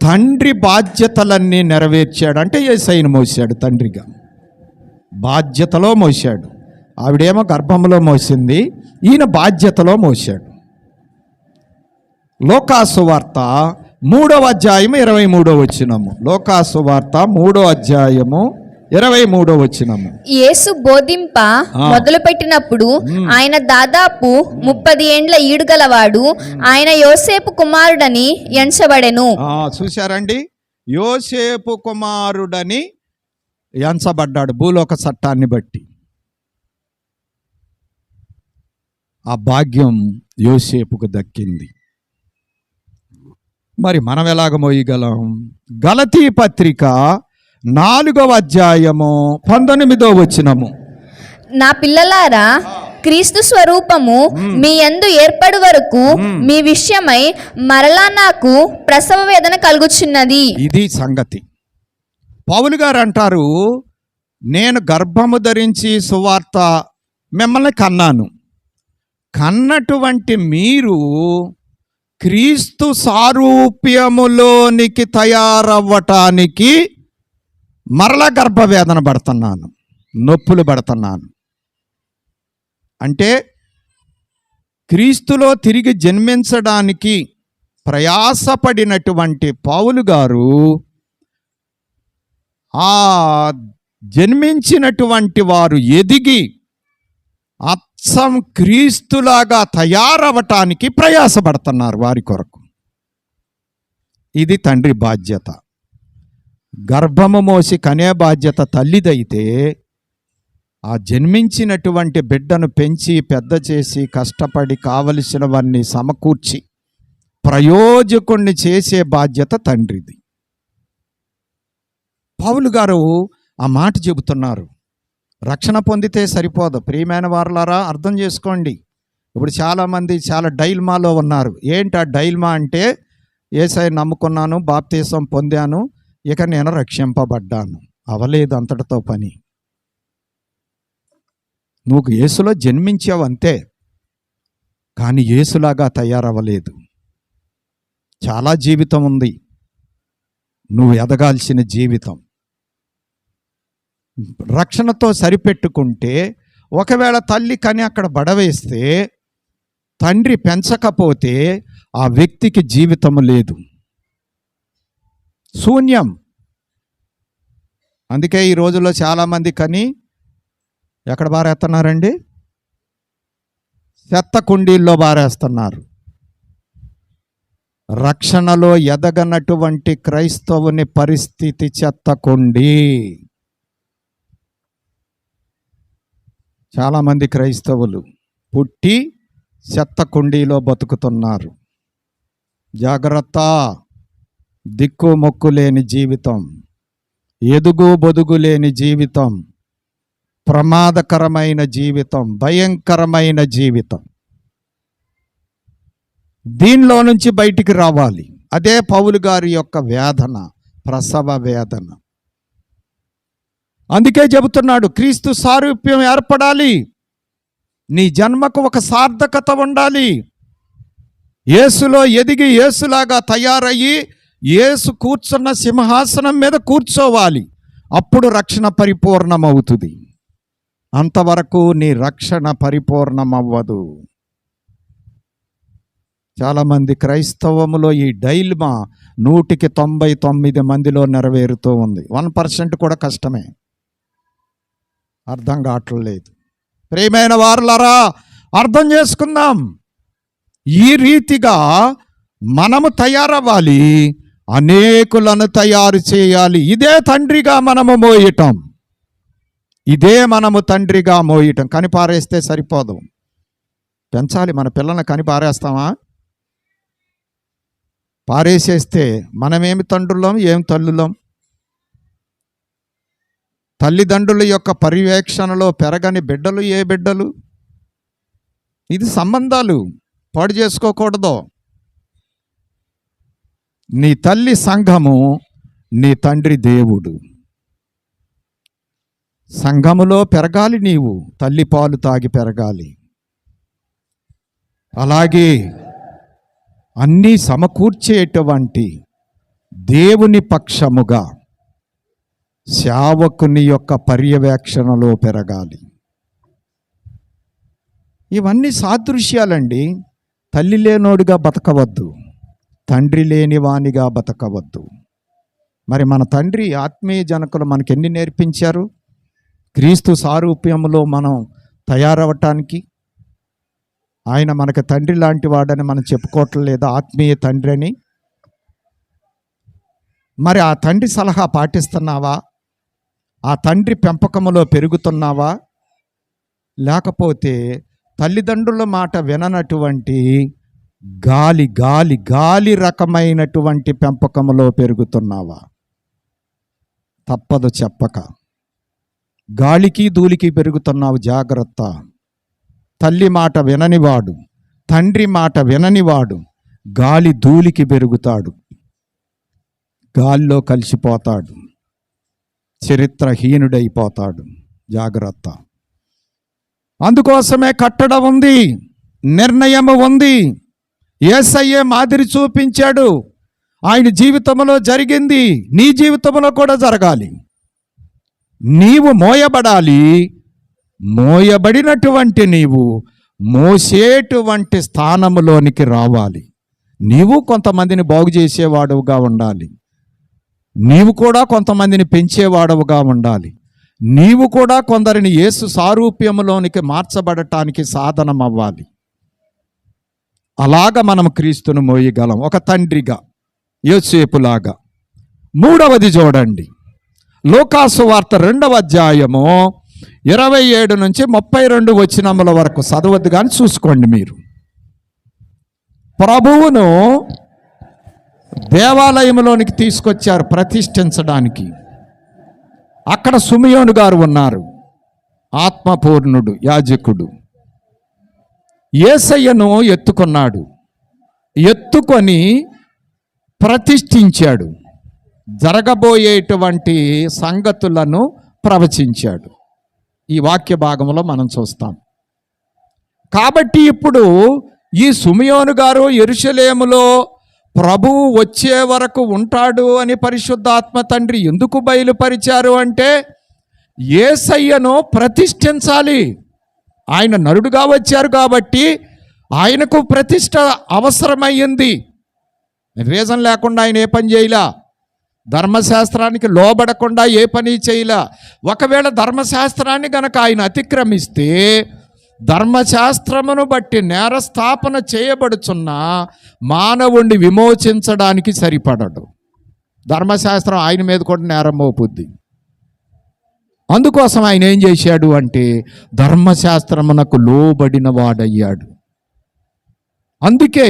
తండ్రి బాధ్యతలన్నీ నెరవేర్చాడు. అంటే యేసయ్యను మోసాడు, తండ్రిగా బాధ్యతలో మోసాడు. ఆవిడేమో గర్భంలో మోసింది, ఈయన బాధ్యతలో మోసాడు. లోకాసు వార్త 3వ అధ్యాయము 23వ వచనము. లోకాసు వార్త 3వ అధ్యాయము 23వ వచనము. యేసు బోధింప మొదలుపెట్టినప్పుడు ఆయన దాదాపు 30 ఏండ్ల ఈడుగలవాడు. ఆయన యోసేపు కుమారుడని ఎంచబడెను. చూశారండి, యోసేపు కుమారుడని ఎంచబడ్డాడు భూలోక చట్టాన్ని బట్టి. ఆ భాగ్యం యోసేపుకు దక్కింది. మరి మనం ఎలాగ మోయగలం? గలతీ పత్రిక 4వ అధ్యాయము 19వ వచనము. నా పిల్లలారా, క్రీస్తు స్వరూపము మీ యందు ఏర్పడు వరకు మీ విషయమై మరలా నాకు ప్రసవ వేదన కలుగుచున్నది. ఇది సంగతి. పౌలు గారు అంటారు, నేను గర్భము ధరించి సువార్త మిమ్మల్ని కన్నాను. కన్నటువంటి మీరు క్రీస్తు సారూప్యములోనికి తయారవ్వటానికి మరలా గర్భవేదన పడుతున్నాను, నొప్పులు పడుతున్నాను. అంటే క్రీస్తులో తిరిగి జన్మించడానికి ప్రయాసపడినటువంటి పౌలు గారు ఆ జన్మించినటువంటి వారు ఎదిగి అచ్చం క్రీస్తులాగా తయారవటానికి ప్రయాసపడుతున్నారు వారి కొరకు. ఇది తండ్రి బాధ్యత. గర్భము మోసి కనే బాధ్యత తల్లిదైతే ఆ జన్మించినటువంటి బిడ్డను పెంచి పెద్ద చేసి కష్టపడి కావలసినవన్నీ సమకూర్చి ప్రయోజకుణ్ణి చేసే బాధ్యత తండ్రిది. పౌలు గారు ఆ మాట చెబుతున్నారు. రక్షణ పొందితే సరిపోదు ప్రియమైన వారలారా, అర్థం చేసుకోండి. ఇప్పుడు చాలామంది చాలా డైల్మాలో ఉన్నారు. ఏంటి ఆ డైల్మా అంటే, యేసయ్య నమ్ముకున్నాను, బాప్తీసం పొందాను, ఇక నేను రక్షింపబడ్డాను. అవలేదు అంతటితో పని. నువ్వు యేసులో జన్మించావు అంతే, కానీ యేసులాగా తయారవ్వలేదు. చాలా జీవితం ఉంది, నువ్వు ఎదగాల్సిన జీవితం. రక్షణతో సరిపెట్టుకుంటే, ఒకవేళ తల్లి కని అక్కడ బడవేస్తే, తండ్రి పెంచకపోతే ఆ వ్యక్తికి జీవితం లేదు, శూన్యం. అందుకే ఈ రోజుల్లో చాలామంది కని ఎక్కడ బారేస్తున్నారండి? చెత్త కుండీల్లో బారేస్తున్నారు. రక్షణలో ఎదగనటువంటి క్రైస్తవుని పరిస్థితి చెత్త కుండీ. చాలామంది క్రైస్తవులు పుట్టి చెత్త కుండీలో బతుకుతున్నారు. జాగ్రత్త. దిక్కు మొక్కు లేని జీవితం, ఎదుగు బొదుగు లేని జీవితం, ప్రమాదకరమైన జీవితం, భయంకరమైన జీవితం. దీనిలో నుంచి బయటికి రావాలి. అదే పౌలు గారి యొక్క వేదన, ప్రసవ వేదన. అందుకే చెబుతున్నాడు, క్రీస్తు సారూప్యం ఏర్పడాలి, నీ జన్మకు ఒక సార్థకత ఉండాలి. యేసులో ఎదిగి యేసులాగా తయారయ్యి యేసు కూర్చున్న సింహాసనం మీద కూర్చోవాలి. అప్పుడు రక్షణ పరిపూర్ణమవుతుంది. అంతవరకు నీ రక్షణ పరిపూర్ణమవ్వదు. చాలామంది క్రైస్తవములో ఈ డైల్మా 199 మందిలో నెరవేరుతూ ఉంది. 1% కూడా కష్టమే, అర్థం కావట్లేదు. ప్రియమైన వారులారా, అర్థం చేసుకుందాం. ఈ రీతిగా మనము తయారవ్వాలి, అనేకులను తయారు చేయాలి. ఇదే తండ్రిగా మనము మోయటం, ఇదే మనము తండ్రిగా మోయటం. కనిపారేస్తే సరిపోదు, పెంచాలి. మన పిల్లల్ని కనిపారేస్తామా? పారేసేస్తే మనమేమి తండ్రులం, ఏం తల్లులం? తల్లిదండ్రుల యొక్క పర్యవేక్షణలో పెరగని బిడ్డలు ఏ బిడ్డలు? ఇది సంబంధాలు పాడు చేసుకోకూడదు. నీ తల్లి సంఘము, నీ తండ్రి దేవుడు. సంఘములో పెరగాలి, నీవు తల్లి పాలు తాగి పెరగాలి. అలాగే అన్నీ సమకూర్చేటువంటి దేవుని పక్షముగా సేవకుని యొక్క పర్యవేక్షణలో పెరగాలి. ఇవన్నీ సాదృశ్యాలండి. తల్లి లేనోడిగా బతకవద్దు, తండ్రి లేని వానిగా బతకవద్దు. మరి మన తండ్రి ఆత్మీయ జనకులు మనకి ఎన్ని నేర్పించారు? క్రీస్తు సారూప్యంలో మనం తయారవటానికి ఆయన మనకు తండ్రి లాంటి వాడని మనం చెప్పుకోవటం లేదా? ఆత్మీయ తండ్రి అని. మరి ఆ తండ్రి సలహా పాటిస్తున్నావా? ఆ తండ్రి పెంపకములో పెరుగుతున్నావా? లేకపోతే తల్లిదండ్రుల మాట విననటువంటి గాలి గాలి గాలి రకమైనటువంటి పెంపకములో పెరుగుతున్నావా? తప్పదు చెప్పక. గాలికి ధూళికి పెరుగుతున్నావు, జాగ్రత్త. తల్లి మాట విననివాడు, తండ్రి మాట విననివాడు గాలి ధూళికి పెరుగుతాడు, గాలిలో కలిసిపోతాడు, చరిత్రహీనుడైపోతాడు. జాగ్రత్త. అందుకోసమే కట్టడం ఉంది, నిర్ణయము ఉంది. యేసయ్యే మాదిరి చూపించాడు. ఆయన జీవితంలో జరిగింది నీ జీవితంలో కూడా జరగాలి. నీవు మోయబడాలి, మోయబడినటువంటి నీవు మోసేటువంటి స్థానములోనికి రావాలి. నీవు కొంతమందిని బాగు చేసేవాడుగా ఉండాలి, నీవు కూడా కొంతమందిని పెంచేవాడవుగా ఉండాలి, నీవు కూడా కొందరిని యేసు సారూప్యములోనికి మార్చబడటానికి సాధనం అవ్వాలి. అలాగ మనం క్రీస్తును మోయగలం, ఒక తండ్రిగా, యోసేపులాగా. మూడవది చూడండి, లూకాసు వార్త 2వ అధ్యాయము 27 నుంచి 32 వచనముల వరకు చదవద్దు కానీ చూసుకోండి మీరు. ప్రభువును దేవాలయంలోనికి తీసుకొచ్చారు ప్రతిష్ఠించడానికి. అక్కడ సిమియోను గారు ఉన్నారు, ఆత్మపూర్ణుడు, యాజకుడు. యేసయ్యను ఎత్తుకున్నాడు, ఎత్తుకొని ప్రతిష్ఠించాడు, జరగబోయేటువంటి సంగతులను ప్రవచించాడు. ఈ వాక్య భాగంలో మనం చూస్తాం. కాబట్టి ఇప్పుడు ఈ సిమియోను గారు యెరూషలేములో ప్రభువు వచ్చే వరకు ఉంటాడు అని పరిశుద్ధాత్మ తండ్రి ఎందుకు బయలుపరిచారు అంటే, యేసయ్యను ప్రతిష్ఠించాలి. ఆయన నరుడుగా వచ్చారు కాబట్టి ఆయనకు ప్రతిష్ఠ అవసరమయ్యింది. రీజన్ లేకుండా ఆయన ఏ పని చేయలా, ధర్మశాస్త్రానికి లోబడకుండా ఏ పని చేయలా. ఒకవేళ ధర్మశాస్త్రాన్ని గనక ఆయన అతిక్రమిస్తే ధర్మశాస్త్రమును బట్టి నేరస్థాపన చేయబడుచున్న మానవుణ్ణి విమోచించడానికి సరిపడడు. ధర్మశాస్త్రం ఆయన మీద కూడా నేరం మోపుద్ది. అందుకోసం ఆయన ఏం చేశాడు అంటే ధర్మశాస్త్రమునకు లోబడిన వాడయ్యాడు. అందుకే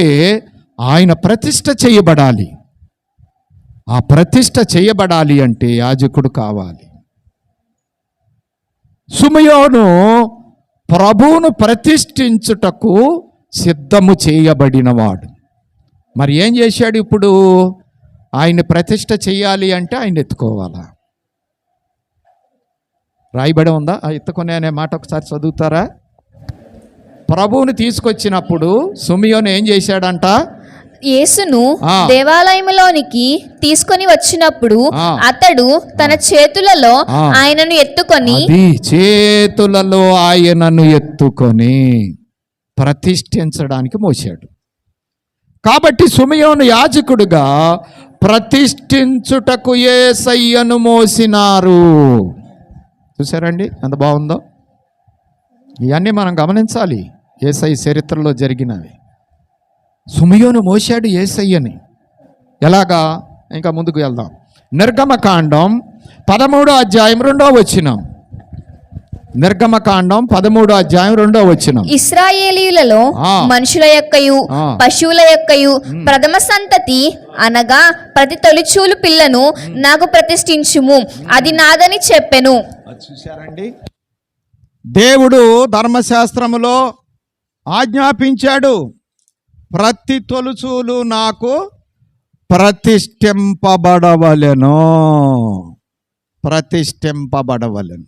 ఆయన ప్రతిష్ఠ చేయబడాలి. ఆ ప్రతిష్ఠ చేయబడాలి అంటే యాజకుడు కావాలి. సిమియోను ప్రభువును ప్రతిష్ఠించుటకు సిద్ధము చేయబడినవాడు. మరి ఏం చేశాడు? ఇప్పుడు ఆయన ప్రతిష్ఠ చేయాలి అంటే ఆయన ఎత్తుకోవాలా? రాయబడి ఉందా? ఆ ఎత్తుకునే అనే మాట ఒకసారి చదువుతారా? ప్రభువుని తీసుకొచ్చినప్పుడు సిమియోను ఏం చేశాడంట? యేసును ఆ. దేవాలయంలోనికి తీసుకొని వచ్చినప్పుడు ఆ. అతడు తన చేతులలో ఆ. ఆయనను ఎత్తుకొని అది చేతులలో ఆయనను ఎత్తుకొని ప్రతిష్ఠించడానికి మోశాడు. కాబట్టి సిమెయోను యాజకుడుగా ప్రతిష్ఠించుటకు యేసయ్యను మోసినారు. చూసారండి ఎంత బాగుందో. ఇవన్నీ మనం గమనించాలి. యేసయ్య చరిత్రలో జరిగినవి. సిమెయోను మోశాడు యేసయ్యని. ఎలాగా? ఇంకా ముందుకు వెళ్దాం. నిర్గమకాండం 13వ అధ్యాయం 2వ వచనం. నిర్గమకాండం 13వ అధ్యాయం 2వ వచనం. ఇశ్రాయేలీయులలో ఆ. మనుషుల యొక్కయు ఆ. పశువుల యొక్కయు ప్రథమ సంతతి అనగా ప్రతి తొలిచూలు పిల్లను నాకు ప్రతిష్ఠించుము, అది నాదని చెప్పెను. అది చూశారండి. దేవుడు ధర్మశాస్త్రములో ఆజ్ఞాపించాడు, ప్రతి తొలుచూలు నాకు ప్రతిష్ఠింపబడవలెను. ప్రతిష్ఠింపబడవలెను.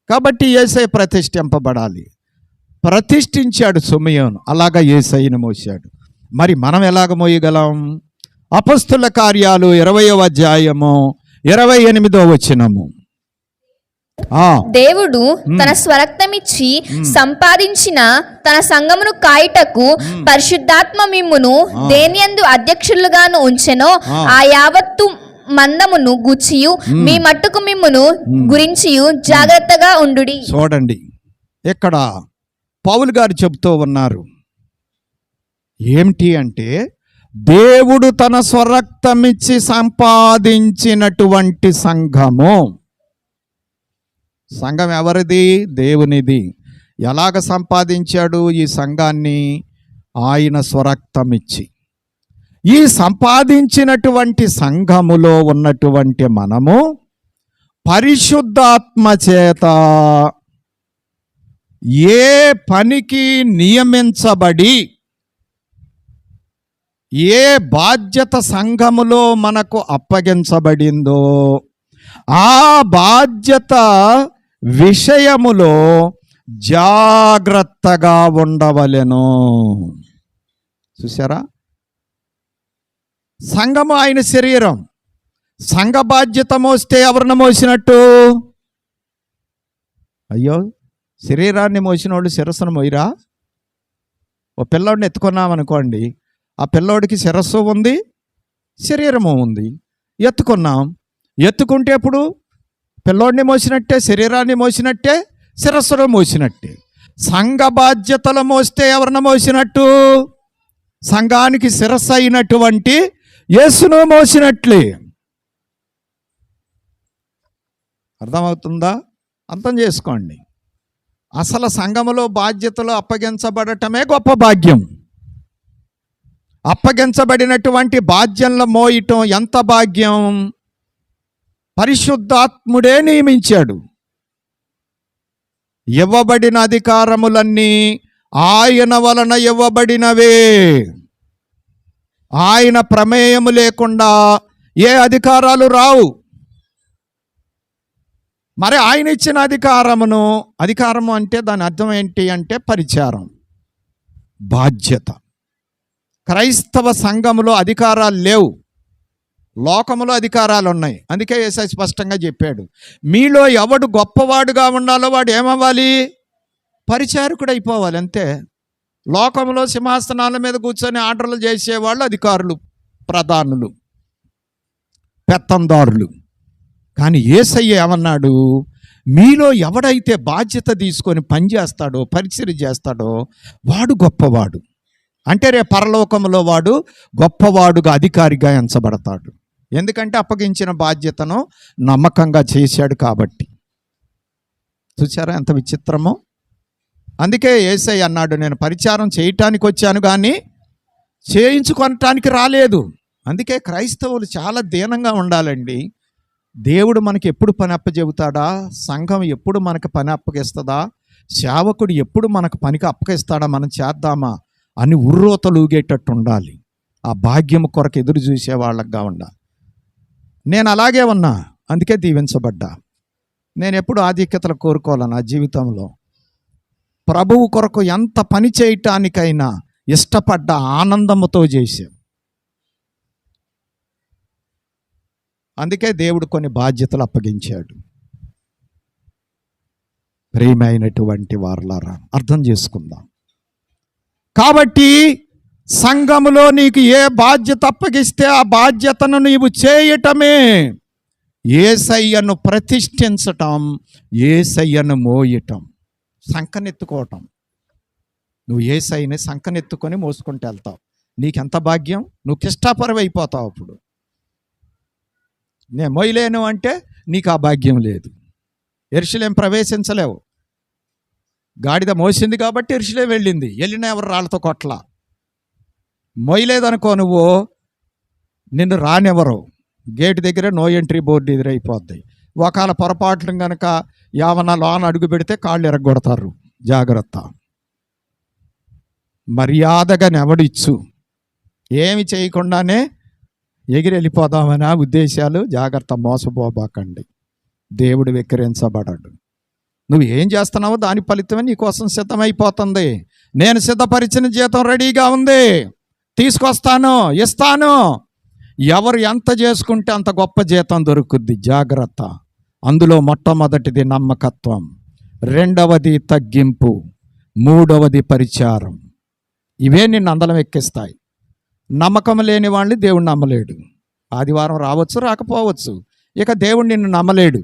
కాబట్టి యేసయ్య ప్రతిష్ఠింపబడాలి. ప్రతిష్ఠించాడు సిమెయోను. అలాగా యేసయ్యను మోశాడు. మరి మనం ఎలాగ మోయగలం? అపొస్తలుల కార్యాలు 20వ అధ్యాయము 28వ వచనము. దేవుడు తన స్వరక్తమిచ్చి సంపాదించిన తన సంఘమును కాయుటకు పరిశుద్ధాత్మ మిమ్మును దేనియందు అధ్యక్షులుగాను ఉంచెనో ఆ యావత్తు మందమును గుచ్చియు మీ మట్టుకు మిమ్మును గురించియు జాగ్రత్తగా ఉండుడి. చూడండి, ఇక్కడ పౌలు గారు చెబుతూ ఉన్నారు ఏమిటి అంటే, దేవుడు తన స్వరక్తమిచ్చి సంపాదించినటువంటి సంఘము. సంఘం ఎవరిది? దేవునిది. ఎలాగ సంపాదించాడు ఈ సంఘాన్ని? ఆయన స్వరక్తమిచ్చి. ఈ సంపాదించినటువంటి సంఘములో ఉన్నటువంటి మనము పరిశుద్ధాత్మ చేత ఏ పనికి నియమించబడి, ఏ బాధ్యత సంఘములో మనకు అప్పగించబడిందో ఆ బాధ్యత విషయములో జాగ్రత్తగా ఉండవలెను. చూసారా? సంఘము ఆయన శరీరం. సంఘ బాధ్యత మోస్తే ఎవరిని మోసినట్టు? అయ్యో, శరీరాన్ని మోసిన వాళ్ళు శిరస్సును మోయిరా? ఓ పిల్లోడిని ఎత్తుకున్నామనుకోండి, ఆ పిల్లోడికి శిరస్సు ఉంది, శరీరము ఉంది. ఎత్తుకున్నాం. ఎత్తుకుంటే ఇప్పుడు పిల్లోడిని మోసినట్టే, శరీరాన్ని మోసినట్టే, శిరస్సును మోసినట్టే. సంఘ బాధ్యతలు మోస్తే ఎవరిని మోసినట్టు? సంఘానికి శిరస్సు అయినటువంటి యేసును మోసినట్లే. అర్థమవుతుందా? అర్థం చేసుకోండి. అసలు సంఘములో బాధ్యతలు అప్పగించబడటమే గొప్ప భాగ్యం. అప్పగించబడినటువంటి బాధ్యతలను మోయటం ఎంత భాగ్యం! పరిశుద్ధాత్ముడే నియమించాడు. ఇవ్వబడిన అధికారములన్నీ ఆయన వలన ఇవ్వబడినవే. ఆయన ప్రమేయము లేకుండా ఏ అధికారాలు రావు. మరి ఆయన ఇచ్చిన అధికారము అంటే దాని అర్థం ఏంటి అంటే పరిచారం, బాధ్యత. క్రైస్తవ సంఘములో అధికారాలు లేవు, లోకములో అధికారాలు ఉన్నాయి. అందుకే యేసయ్య స్పష్టంగా చెప్పాడు, మీలో ఎవడు గొప్పవాడుగా ఉండాలో వాడు ఏమవ్వాలి? పరిచారకుడు అయిపోవాలి. అంతే. లోకంలో సింహాసనాల మీద కూర్చొని ఆర్డర్లు చేసేవాళ్ళు అధికారులు, ప్రధానులు, పెత్తందారులు. కానీ యేసయ్య ఏమన్నాడు? మీలో ఎవడైతే బాధ్యత తీసుకొని పనిచేస్తాడో, పరిచర్య చేస్తాడో వాడు గొప్పవాడు. అంటే రేపు పరలోకంలో వాడు గొప్పవాడుగా, అధికారిగా ఎంచబడతాడు. ఎందుకంటే అప్పగించిన బాధ్యతను నమ్మకంగా చేశాడు కాబట్టి. చూసారా ఎంత విచిత్రమో? అందుకే యేసయ్య అన్నాడు, నేను పరిచారం చేయటానికి వచ్చాను కానీ చేయించుకొనటానికి రాలేదు. అందుకే క్రైస్తవులు చాలా దీనంగా ఉండాలండి. దేవుడు మనకి ఎప్పుడు పని అప్పచెబుతాడా? సంఘం ఎప్పుడు మనకు పని అప్పగిస్తుందా? సేవకుడు ఎప్పుడు మనకు పనికి అప్పగిస్తాడా? మనం చేద్దామా అని ఉర్రోతలూగేటట్టు ఉండాలి. ఆ భాగ్యం కొరకు ఎదురు చూసే వాళ్ళగా ఉండాలి. నేను అలాగే ఉన్నా, అందుకే దీవించబడ్డా. నేను ఎప్పుడు ఆధిక్యతలు కోరుకోవాలి నా జీవితంలో. ప్రభువు కొరకు ఎంత పని చేయటానికైనా ఇష్టపడ్డ, ఆనందముతో చేశాం. అందుకే దేవుడు కొన్ని బాధ్యతలు అప్పగించాడు. ప్రియమైనటువంటి వారలారా, అర్థం చేసుకుందాం. కాబట్టి సంఘములో నీకు ఏ బాధ్యత అప్పగిస్తే ఆ బాధ్యతను నీవు చేయటమే. యేసయ్యను ప్రతిష్ఠించటం, యేసయ్యను మోయటం, సంకనెత్తుకోవటం. నువ్వు యేసయ్యని సంకనెత్తుకొని మోసుకుంటూ వెళ్తావు. నీకెంత భాగ్యం! నువ్వు కిష్టాపరం అయిపోతావు. అప్పుడు నేను మోయలేను అంటే నీకు ఆ భాగ్యం లేదు. యెరూషలేం ప్రవేశించలేవు. గాడిద మోసింది కాబట్టి యెరూషలేం వెళ్ళింది. వెళ్ళినా ఎవరు రాళ్ళతో కొట్ల. మోయలేదనుకో నువ్వు, నిన్ను రానివ్వరు. గేట్ దగ్గర నో ఎంట్రీ బోర్డు ఎదురైపోద్ది. ఒకవేళ పొరపాట్లు కనుక ఏమన్నా లోన అడుగు పెడితే కాళ్ళు ఎరగొడతారు. జాగ్రత్త. మర్యాదగా నెవడిచ్చు. ఏమి చేయకుండానే ఎగిరి వెళ్ళిపోదామని ఉద్దేశాలు. జాగ్రత్త, మోసపోబాకండి. దేవుడు వెక్కిరించబడడు. నువ్వు ఏం చేస్తున్నావో దాని ఫలితమే నీకోసం సిద్ధమైపోతుంది. నేను సిద్ధపరిచిన జీతం రెడీగా ఉంది, తీసుకొస్తాను, ఇస్తాను. ఎవరు ఎంత చేసుకుంటే అంత గొప్ప జీతం దొరుకుద్ది. జాగ్రత్త. అందులో మొట్టమొదటిది నమ్మకత్వం, రెండవది తగ్గింపు, మూడవది పరిచారం. ఇవే నిన్ను అందలం ఎక్కిస్తాయి. నమ్మకం లేని వాళ్ళని దేవుడు నమ్మలేడు. ఆదివారం రావచ్చు, రాకపోవచ్చు, ఇక దేవుడు నిన్ను నమ్మలేడు.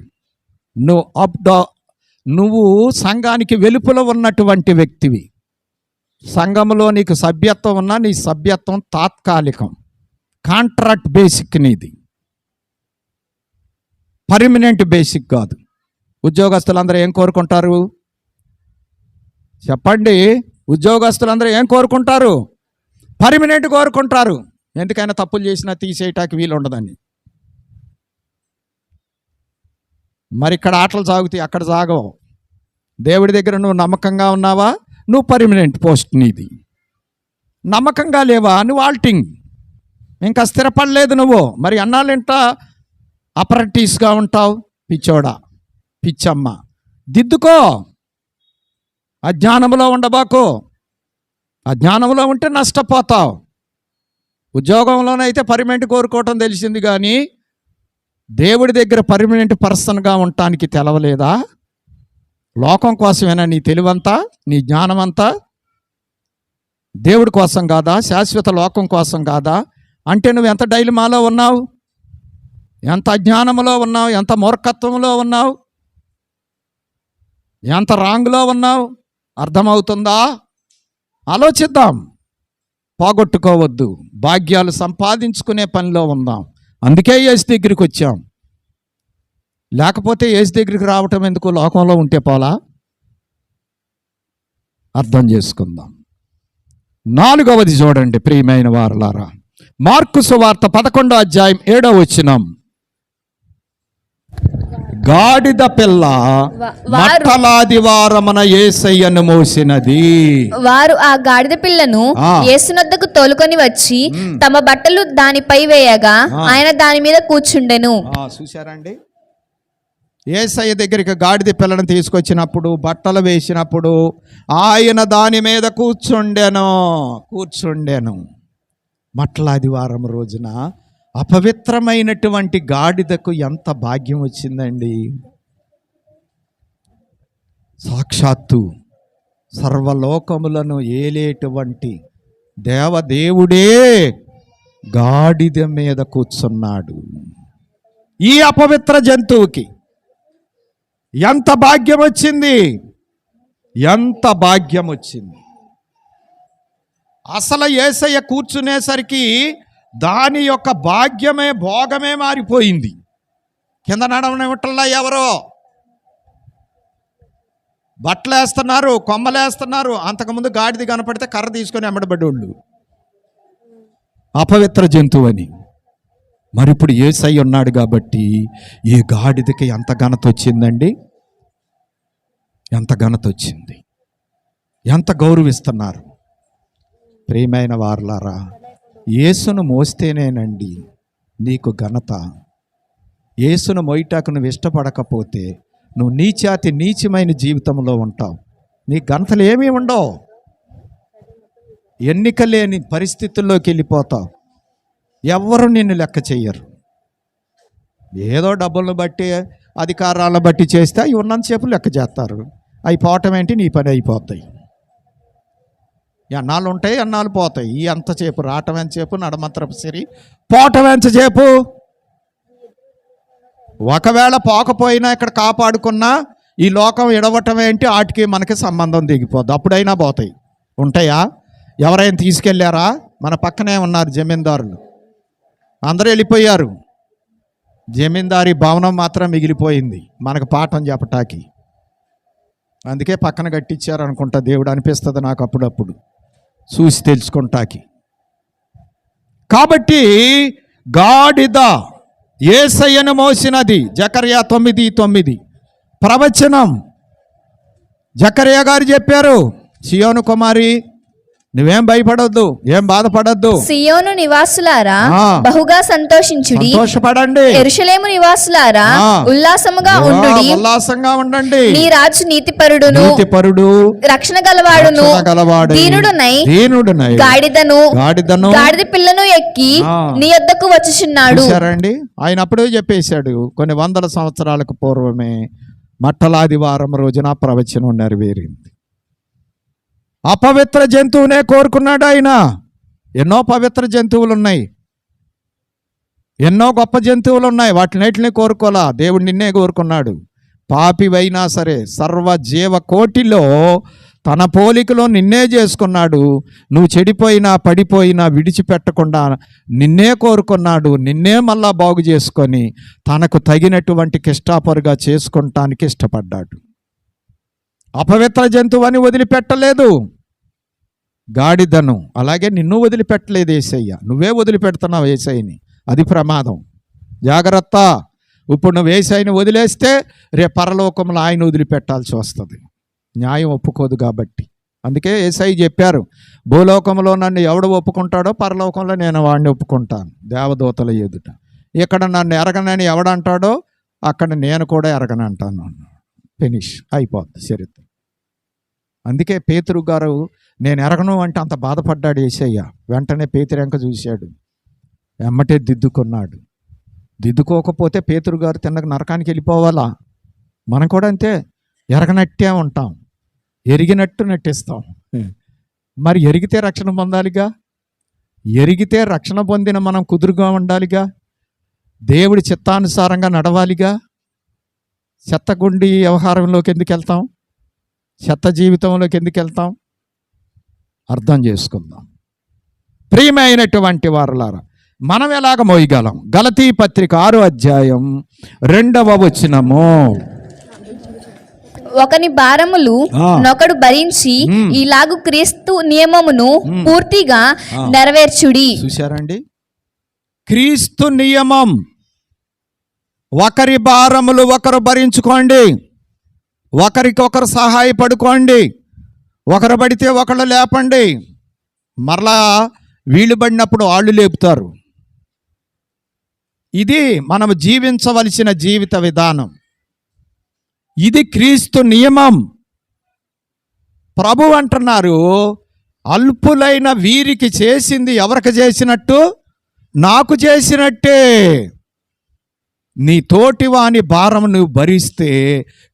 నువ్వు సంఘానికి వెలుపల ఉన్నటువంటి వ్యక్తివి. సంఘంలో నీకు సభ్యత్వం ఉన్నా నీ సభ్యత్వం తాత్కాలికం, కాంట్రాక్ట్ బేసిక్. నీది పర్మనెంట్ బేసిక్ కాదు. ఉద్యోగస్తులందరూ ఏం కోరుకుంటారు చెప్పండి? ఉద్యోగస్తులందరూ ఏం కోరుకుంటారు? పర్మనెంట్ కోరుకుంటారు. ఎందుకైనా తప్పులు చేసినా తీసేయటానికి వీలు ఉండదని. మరి ఇక్కడ ఆటలు సాగుతాయి, అక్కడ సాగవు. దేవుడి దగ్గర నువ్వు నమ్మకంగా ఉన్నావా? నువ్వు పర్మనెంట్ పోస్ట్ నీది. నమ్మకంగా లేవా? నువ్వు ఆల్టింగ్, ఇంకా స్థిరపడలేదు నువ్వు. మరి అన్నాళ్ళంట అప్రెంటిస్గా ఉంటావు. పిచ్చోడా, పిచ్చమ్మ, దిద్దుకో. అజ్ఞానంలో ఉండబాకు. అజ్ఞానంలో ఉంటే నష్టపోతావు. ఉద్యోగంలోనైతే పర్మనెంట్ కోరుకోవటం తెలిసింది, కానీ దేవుడి దగ్గర పర్మనెంట్ పర్సన్గా ఉండటానికి తెలవలేదా? లోకం కోసమేనా నీ తెలివంతా, నీ జ్ఞానమంతా? దేవుడి కోసం కాదా? శాశ్వత లోకం కోసం కాదా? అంటే నువ్వు ఎంత డైలమాలో ఉన్నావు, ఎంత అజ్ఞానంలో ఉన్నావు, ఎంత మూర్ఖత్వంలో ఉన్నావు, ఎంత రాంగ్లో ఉన్నావు. అర్థమవుతుందా? ఆలోచిద్దాం. పోగొట్టుకోవద్దు. భాగ్యాలు సంపాదించుకునే పనిలో ఉందాం. అందుకే యేసు దగ్గరికి వచ్చాం. లేకపోతే యేసు దగ్గరికి రావటం ఎందుకు? లోకంలో ఉంటే పోలా. అర్థం చేసుకుందాం. 4వది చూడండి ప్రియమైన వారలారా, మార్కు సువార్త 11వ అధ్యాయం 7వ వచనం. గాడిద పిల్ల మట్టలాది వారమున యేసయ్యను మోసినది. వారు ఆ గాడిద పిల్లను యేసునొద్దకు తోలుకొని వచ్చి తమ బట్టలు దానిపై వేయగా ఆయన దాని మీద కూర్చుండెను. చూశారండి? యేసయ్య దగ్గరికి గాడిద పిల్లను తీసుకొచ్చినప్పుడు, బట్టలు వేసినప్పుడు ఆయన దాని మీద కూర్చుండెను. మట్టలాది వారం రోజున అపవిత్రమైనటువంటి గాడిదకు ఎంత భాగ్యం వచ్చిందండి. సాక్షాత్తు సర్వలోకములను ఏలేటువంటి దేవదేవుడే గాడిద మీద కూర్చున్నాడు. ఈ అపవిత్ర జంతువుకి ఎంత భాగ్యం వచ్చింది, ఎంత భాగ్యం వచ్చింది. అసలు యేసయ్య కూర్చునేసరికి దాని యొక్క భాగ్యమే, భోగమే మారిపోయింది. కింద నడవనివ్వట్లా. ఎవరో బట్టలు వేస్తున్నారు, కొమ్మలేస్తున్నారు. అంతకుముందు గాడిద కనపడితే కర్ర తీసుకొని అమ్మడబడ్డోళ్ళు, అపవిత్ర జంతువు అని. మరి ఇప్పుడు యేసయ్య ఉన్నాడు కాబట్టి ఈ గాడిదకి ఎంత ఘనత వచ్చిందండి, ఎంత ఘనత వచ్చింది, ఎంత గౌరవిస్తున్నారు. ప్రియమైన వారలారా, యేసును మోస్తేనేనండి నీకు ఘనత. యేసును మోయటాకు నువ్వు ఇష్టపడకపోతే నువ్వు నీచాతి నీచమైన జీవితంలో ఉంటావు. నీ ఘనతలు ఏమీ ఉండవు. ఎన్నిక లేని పరిస్థితుల్లోకి వెళ్ళిపోతావు. ఎవ్వరు నిన్ను లెక్క చెయ్యరు. ఏదో డబ్బులను బట్టి అధికారాలను బట్టి చేస్తే అవి ఉన్నంతసేపు లెక్క చేస్తారు. అవి పోవటం ఏంటి, నీ పని అయిపోతాయి. ఎన్నాళ్ళు ఉంటాయి, ఎన్నాళ్ళు పోతాయి. ఈ ఎంతసేపు రావటం ఎంతసేపు, నడమంత్రపు సిరి పోవటం ఎంతసేపు. ఒకవేళ పోకపోయినా ఇక్కడ కాపాడుకున్నా ఈ లోకం ఎడవటం ఏంటి, వాటికి మనకి సంబంధం దిగిపోద్ది. అప్పుడైనా పోతాయి. ఉంటాయా? ఎవరైనా తీసుకెళ్ళారా? మన పక్కనే ఉన్నారు జమీందారులు, అందరూ వెళ్ళిపోయారు. జమీందారీ భవనం మాత్రం మిగిలిపోయింది మనకు పాఠం చెప్పటానికి. అందుకే పక్కన కట్టించారు అనుకుంటా దేవుడు, అనిపిస్తుంది నాకు అప్పుడప్పుడు చూసి తెలుసుకుంటాకి. కాబట్టి గాడిద యేసయ్యను మోసినది. జకర్యా 9:9 ప్రవచనం. జకర్యా గారు చెప్పారు, సియోను కుమారి నువ్వేం భయపడొద్దు, ఏం బాధపడొద్దు. సియోను నివాసులారా బహుగా సంతోషించుడి, సంతోషపడండి. యెరూషలేము నివాసులారా ఉల్లాసముగా ఉండుడి, ఉల్లాసంగా ఉండండి. నీ రాజు నీతిపరుడును, రక్షణ గలవాడును, దీనుడునై గాడిదను గాడిద పిల్లను ఎక్కి నీ యొద్దకు వచ్చుచున్నాడు. చూశారండి, ఆయన అప్పుడే చెప్పేశాడు. కొన్ని వందల సంవత్సరాలకు పూర్వమే మట్టలాదివారం రోజున ప్రవచనం నెరవేరింది. అపవిత్ర జంతువునే కోరుకున్నాడు ఆయన. ఎన్నో పవిత్ర జంతువులు ఉన్నాయి, ఎన్నో గొప్ప జంతువులు ఉన్నాయి, వాటినన్నిటిని కోరుకోలా. దేవుడు నిన్నే కోరుకున్నాడు. పాపివైనా సరే సర్వ జీవ కోటిలో తన పోలికలో నిన్నే చేసుకున్నాడు. నువ్వు చెడిపోయినా పడిపోయినా విడిచిపెట్టకుండా నిన్నే కోరుకున్నాడు. నిన్నే మళ్ళా బాగు చేసుకొని తనకు తగినటువంటి కిష్టాపరుగా చేసుకుంటానికి ఇష్టపడ్డాడు. అపవిత్ర జంతువు అని వదిలిపెట్టలేదు. గాడిదను అలాగే నిన్ను వదిలిపెట్టలేదు యేసయ్య. నువ్వే వదిలిపెడుతున్నావు యేసయ్యని, అది ప్రమాదం. జాగ్రత్త. ఇప్పుడు నువ్వు యేసయ్యని వదిలేస్తే రేపు పరలోకంలో ఆయన వదిలిపెట్టాల్సి వస్తుంది. న్యాయం ఒప్పుకోదు కాబట్టి. అందుకే యేసయ్య చెప్పారు, భూలోకంలో నన్ను ఎవడు ఒప్పుకుంటాడో పరలోకంలో నేను వాడిని ఒప్పుకుంటాను దేవదూతల ఎదుట. ఇక్కడ నన్ను ఎరగనని ఎవడంటాడో అక్కడ నేను కూడా ఎరగనంటాను. ఫినిష్ అయిపోద్ది చరిత్ర. అందుకే పేతురు గారు నేను ఎరగను అంటే అంత బాధపడ్డాడు యేసయ్య. వెంటనే పేతురెంక చూశాడు, ఎమ్మటే దిద్దుకున్నాడు. దిద్దుకోకపోతే పేతురు గారు తిన్నక నరకానికి వెళ్ళిపోవాలా. మనం కూడా అంతే, ఎరగనట్టే ఉంటాం, ఎరిగినట్టు నటిస్తాం. మరి ఎరిగితే రక్షణ పొందాలిగా. ఎరిగితే రక్షణ పొందిన మనం కుదురుగా ఉండాలిగా. దేవుడి చిత్తానుసారంగా నడవాలిగా. చెత్తగుండి వ్యవహారంలోకి ఎందుకు వెళ్తాం, చెత్త జీవితంలోకి ఎందుకు వెళ్తాం? అర్థం చేసుకుందాం. ప్రియమైనటువంటి వారలారా, మనం ఎలాగ మోయగలం? గలతీ పత్రిక 6వ అధ్యాయం 2వ వచనము. ఒకని భారములు నొకడు భరించి ఇలాగు క్రీస్తు నియమమును పూర్తిగా నెరవేర్చుడి. చూశారండి, క్రీస్తు నియమం. ఒకరి భారములు ఒకరు భరించుకోండి, ఒకరికొకరు సహాయపడుకోండి, ఒకరు పడితే ఒకళ్ళు లేపండి. మరలా వీళ్ళు పడినప్పుడు వాళ్ళు లేపుతారు. ఇది మనం జీవించవలసిన జీవిత విధానం. ఇది క్రీస్తు నియమం. ప్రభు అంటున్నారు, అల్పులైన వీరికి చేసింది ఎవరికి చేసినట్టు? నాకు చేసినట్టే. నీ తోటివాని భారము నువ్వు భరిస్తే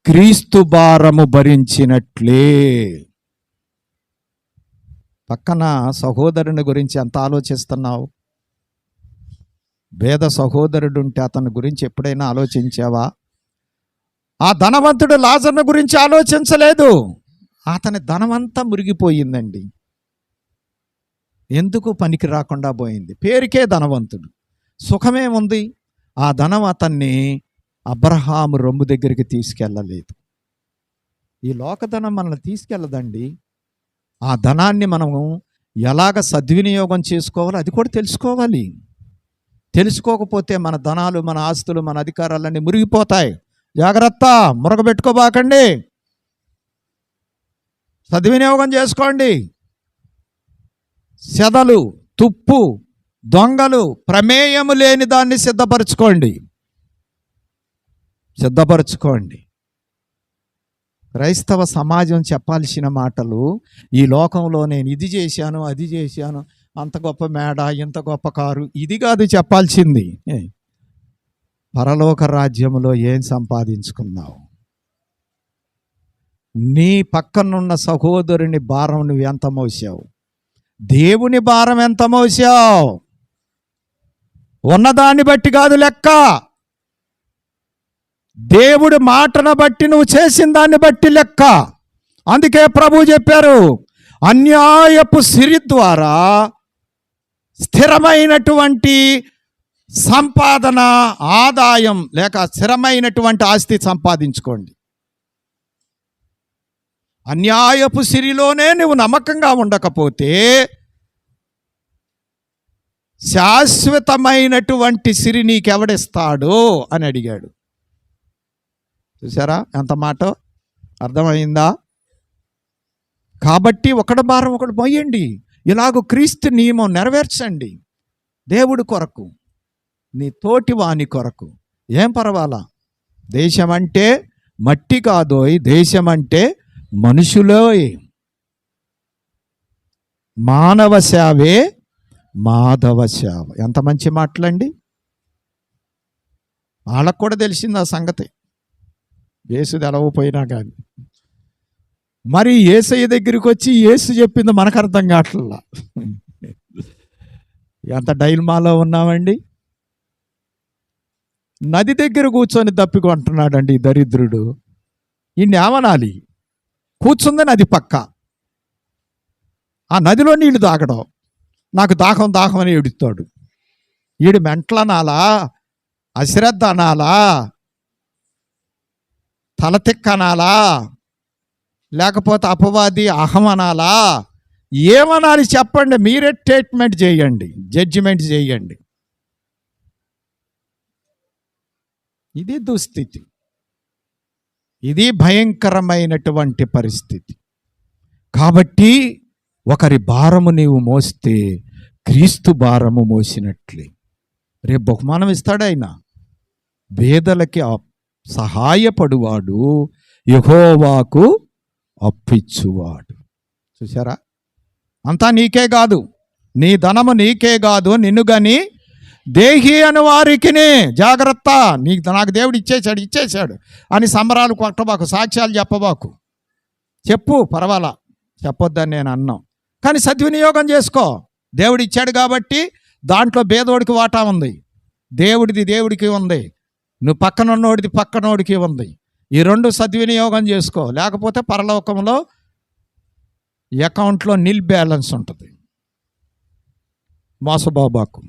క్రీస్తు భారము భరించినట్లే. పక్కన సహోదరుని గురించి ఎంత ఆలోచిస్తున్నావు? భేద సహోదరుడు ఉంటే అతని గురించి ఎప్పుడైనా ఆలోచించావా? ఆ ధనవంతుడు లాజరుని గురించి ఆలోచించలేదు. అతని ధనమంతా మురిగిపోయిందండి. ఎందుకు పనికి రాకుండా పోయింది? పేరుకే ధనవంతుడు, సుఖమేముంది? ఆ ధనం అతన్ని అబ్రహాము రొమ్ము దగ్గరికి తీసుకెళ్ళలేదు. ఈ లోకధనం మనల్ని తీసుకెళ్ళదండి. ఆ ధనాన్ని మనము ఎలాగ సద్వినియోగం చేసుకోవాలో అది కూడా తెలుసుకోవాలి. తెలుసుకోకపోతే మన ధనాలు, మన ఆస్తులు, మన అధికారాలన్నీ మురిగిపోతాయి. జాగ్రత్త, మురగబెట్టుకోబాకండి, సద్వినియోగం చేసుకోండి. సెదలు, తుప్పు, దొంగలు, ప్రమేయము లేని దాన్ని సిద్ధపరచుకోండి. క్రైస్తవ సమాజం చెప్పాల్సిన మాటలు ఈ లోకంలో నేను ఇది చేశాను, అది చేశాను, అంత గొప్ప మేడ, ఇంత గొప్ప కారు, ఇది కాదు చెప్పాల్సింది. పరలోక రాజ్యములో ఏం సంపాదించుకున్నావు? నీ పక్కనున్న సహోదరుని భారం నువ్వు ఎంత మోసావు? దేవుని భారం ఎంత మోసావు? ఉన్నదాన్ని బట్టి కాదు లెక్క, దేవుడి మాటను బట్టి నువ్వు చేసిన దాన్ని బట్టి లెక్క. అందుకే ప్రభువు చెప్పారు, అన్యాయపు సిరి ద్వారా స్థిరమైనటువంటి సంపాదన, ఆదాయం లేక స్థిరమైనటువంటి ఆస్తి సంపాదించుకోండి. అన్యాయపు సిరిలోనే నువ్వు నమ్మకంగా ఉండకపోతే శాశ్వతమైనటువంటి సిరి నీకెవడిస్తాడు అని అడిగాడు. చూసారా ఎంత మాట? అర్థమైందా? కాబట్టి ఒకటి భారం ఒకటి మోయండి. ఇలాగ క్రీస్తు నియమం నెరవేర్చండి. దేవుడి కొరకు, నీ తోటి వాని కొరకు. ఏం పర్వాలా? దేశం అంటే మట్టి కాదోయ్, దేశం అంటే మనుషులోయ్. మానవ సేవే మాధవ సేవ. ఎంత మంచి మాటలండి. వాళ్ళకు కూడా తెలిసింది ఆ సంగతి, యేసు తెలవపోయినా కానీ. మరి యేసయ్య దగ్గరికి వచ్చి యేసు చెప్పింది మనకు అర్థం కావట్లా. ఎంత డైల్మాలో ఉన్నామండి. నది దగ్గర కూర్చొని దప్పికొంటున్నాడండి ఈ దరిద్రుడు. ఈయన్ని ఏమనాలి? కూర్చుంది నది పక్క, ఆ నదిలో నీళ్లు తాగడం, నాకు దాహం దాహం అని ఏడుస్తాడు. ఈడు మెంట్లనాలా, అశ్రద్ధ అనాలా, తలతిక్కనాలా, లేకపోతే అపవాది అహం అనాలా, ఏమనాలి చెప్పండి? మీరే స్టేట్మెంట్ చేయండి, జడ్జిమెంట్ చేయండి. ఇది దుస్థితి, ఇది భయంకరమైనటువంటి పరిస్థితి. కాబట్టి ఒకరి భారము నీవు మోస్తే క్రీస్తు భారము మోసినట్లే. రేపు బహుమానం ఇస్తాడు ఆయన. పేదలకి సహాయపడువాడు యెహోవాకు అప్పిచ్చువాడు. చూసారా? అంతా నీకే కాదు, నీ ధనము నీకే కాదు, నిన్ను గని దేహి అని వారికినే జాగ్రత్త. నాకు దేవుడు ఇచ్చేశాడు అని సంబరాలు కొట్టబాకు, సాక్ష్యాలు చెప్పబాకు. చెప్పు, పర్వాలా, చెప్పొద్దని నేను అన్నాం, కానీ సద్వినియోగం చేసుకో. దేవుడు ఇచ్చాడు కాబట్టి దాంట్లో పేదోడికి వాటా ఉంది, దేవుడిది దేవుడికి ఉంది, నువ్వు పక్కనున్నోడిది పక్కనోడికి ఉంది. ఈ రెండు సద్వినియోగం చేసుకో, లేకపోతే పరలోకంలో అకౌంట్లో నిల్ బ్యాలెన్స్ ఉంటుంది. మోసబాబాకు,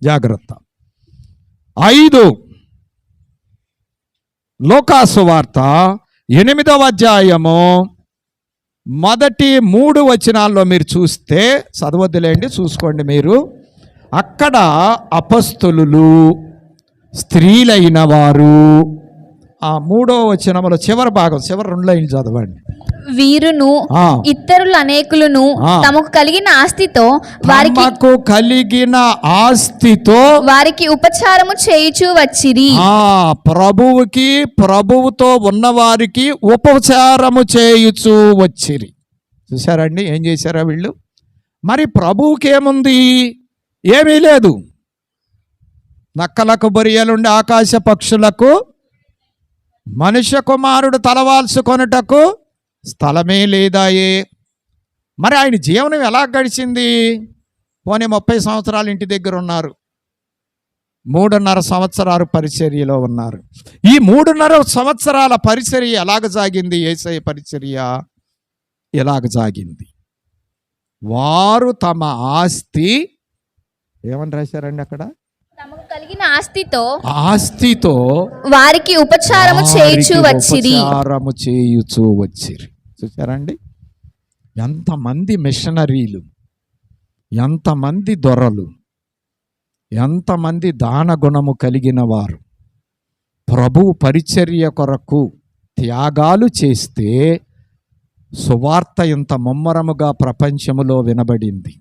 జాగ్రత్త. 5 లోకాసు వార్త 8వ అధ్యాయము మొదటి 3 వచనాల్లో మీరు చూస్తే, చదవద్దులేండి, చూసుకోండి మీరు. అక్కడ అపస్తులు, స్త్రీలైన వారు, ఆ 3వ వచనంలో చివరి భాగం, చివరి 2 లైన్లు చదవండి. వీరును ఇతరులు అనేకులను తమకు కలిగిన ఆస్తితో వారికి ఉపచారము చేయుచూ వచ్చిరి. ప్రభువుకి, ప్రభువుతో ఉన్నవారికి ఉపచారము చేయుచూ వచ్చిరి. చూసారండి ఏం చేశారా వీళ్ళు? మరి ప్రభువుకి ఏముంది? ఏమీ లేదు. నక్కలకు బొరియలుండి ఆకాశ పక్షులకు మనుష్య కుమారుడు తలవాల్చుకొనుటకు స్థలమే లేదాయే. మరి ఆయన జీవనం ఎలా గడిచింది? పోనీ 30 సంవత్సరాలు ఇంటి దగ్గర ఉన్నారు, 3.5 సంవత్సరాలు పరిచర్యలో ఉన్నారు. ఈ 3.5 సంవత్సరాల పరిచర్య ఎలాగ సాగింది? యేసయ్య పరిచర్య ఎలాగ సాగింది? వారు తమ ఆస్తి ఏమని రాశారండి అక్కడ? తమకు కలిగిన ఆస్తితో వారికి ఉపచారము చేయుచూ వచ్చిరి. చూసారండి ఎంతమంది మిషనరీలు, ఎంతమంది దొరలు, ఎంతమంది దాన గుణము కలిగిన వారు ప్రభువు పరిచర్య కొరకు త్యాగాలు చేస్తే సువార్త ఇంత ముమ్మరముగా ప్రపంచములో వినబడింది.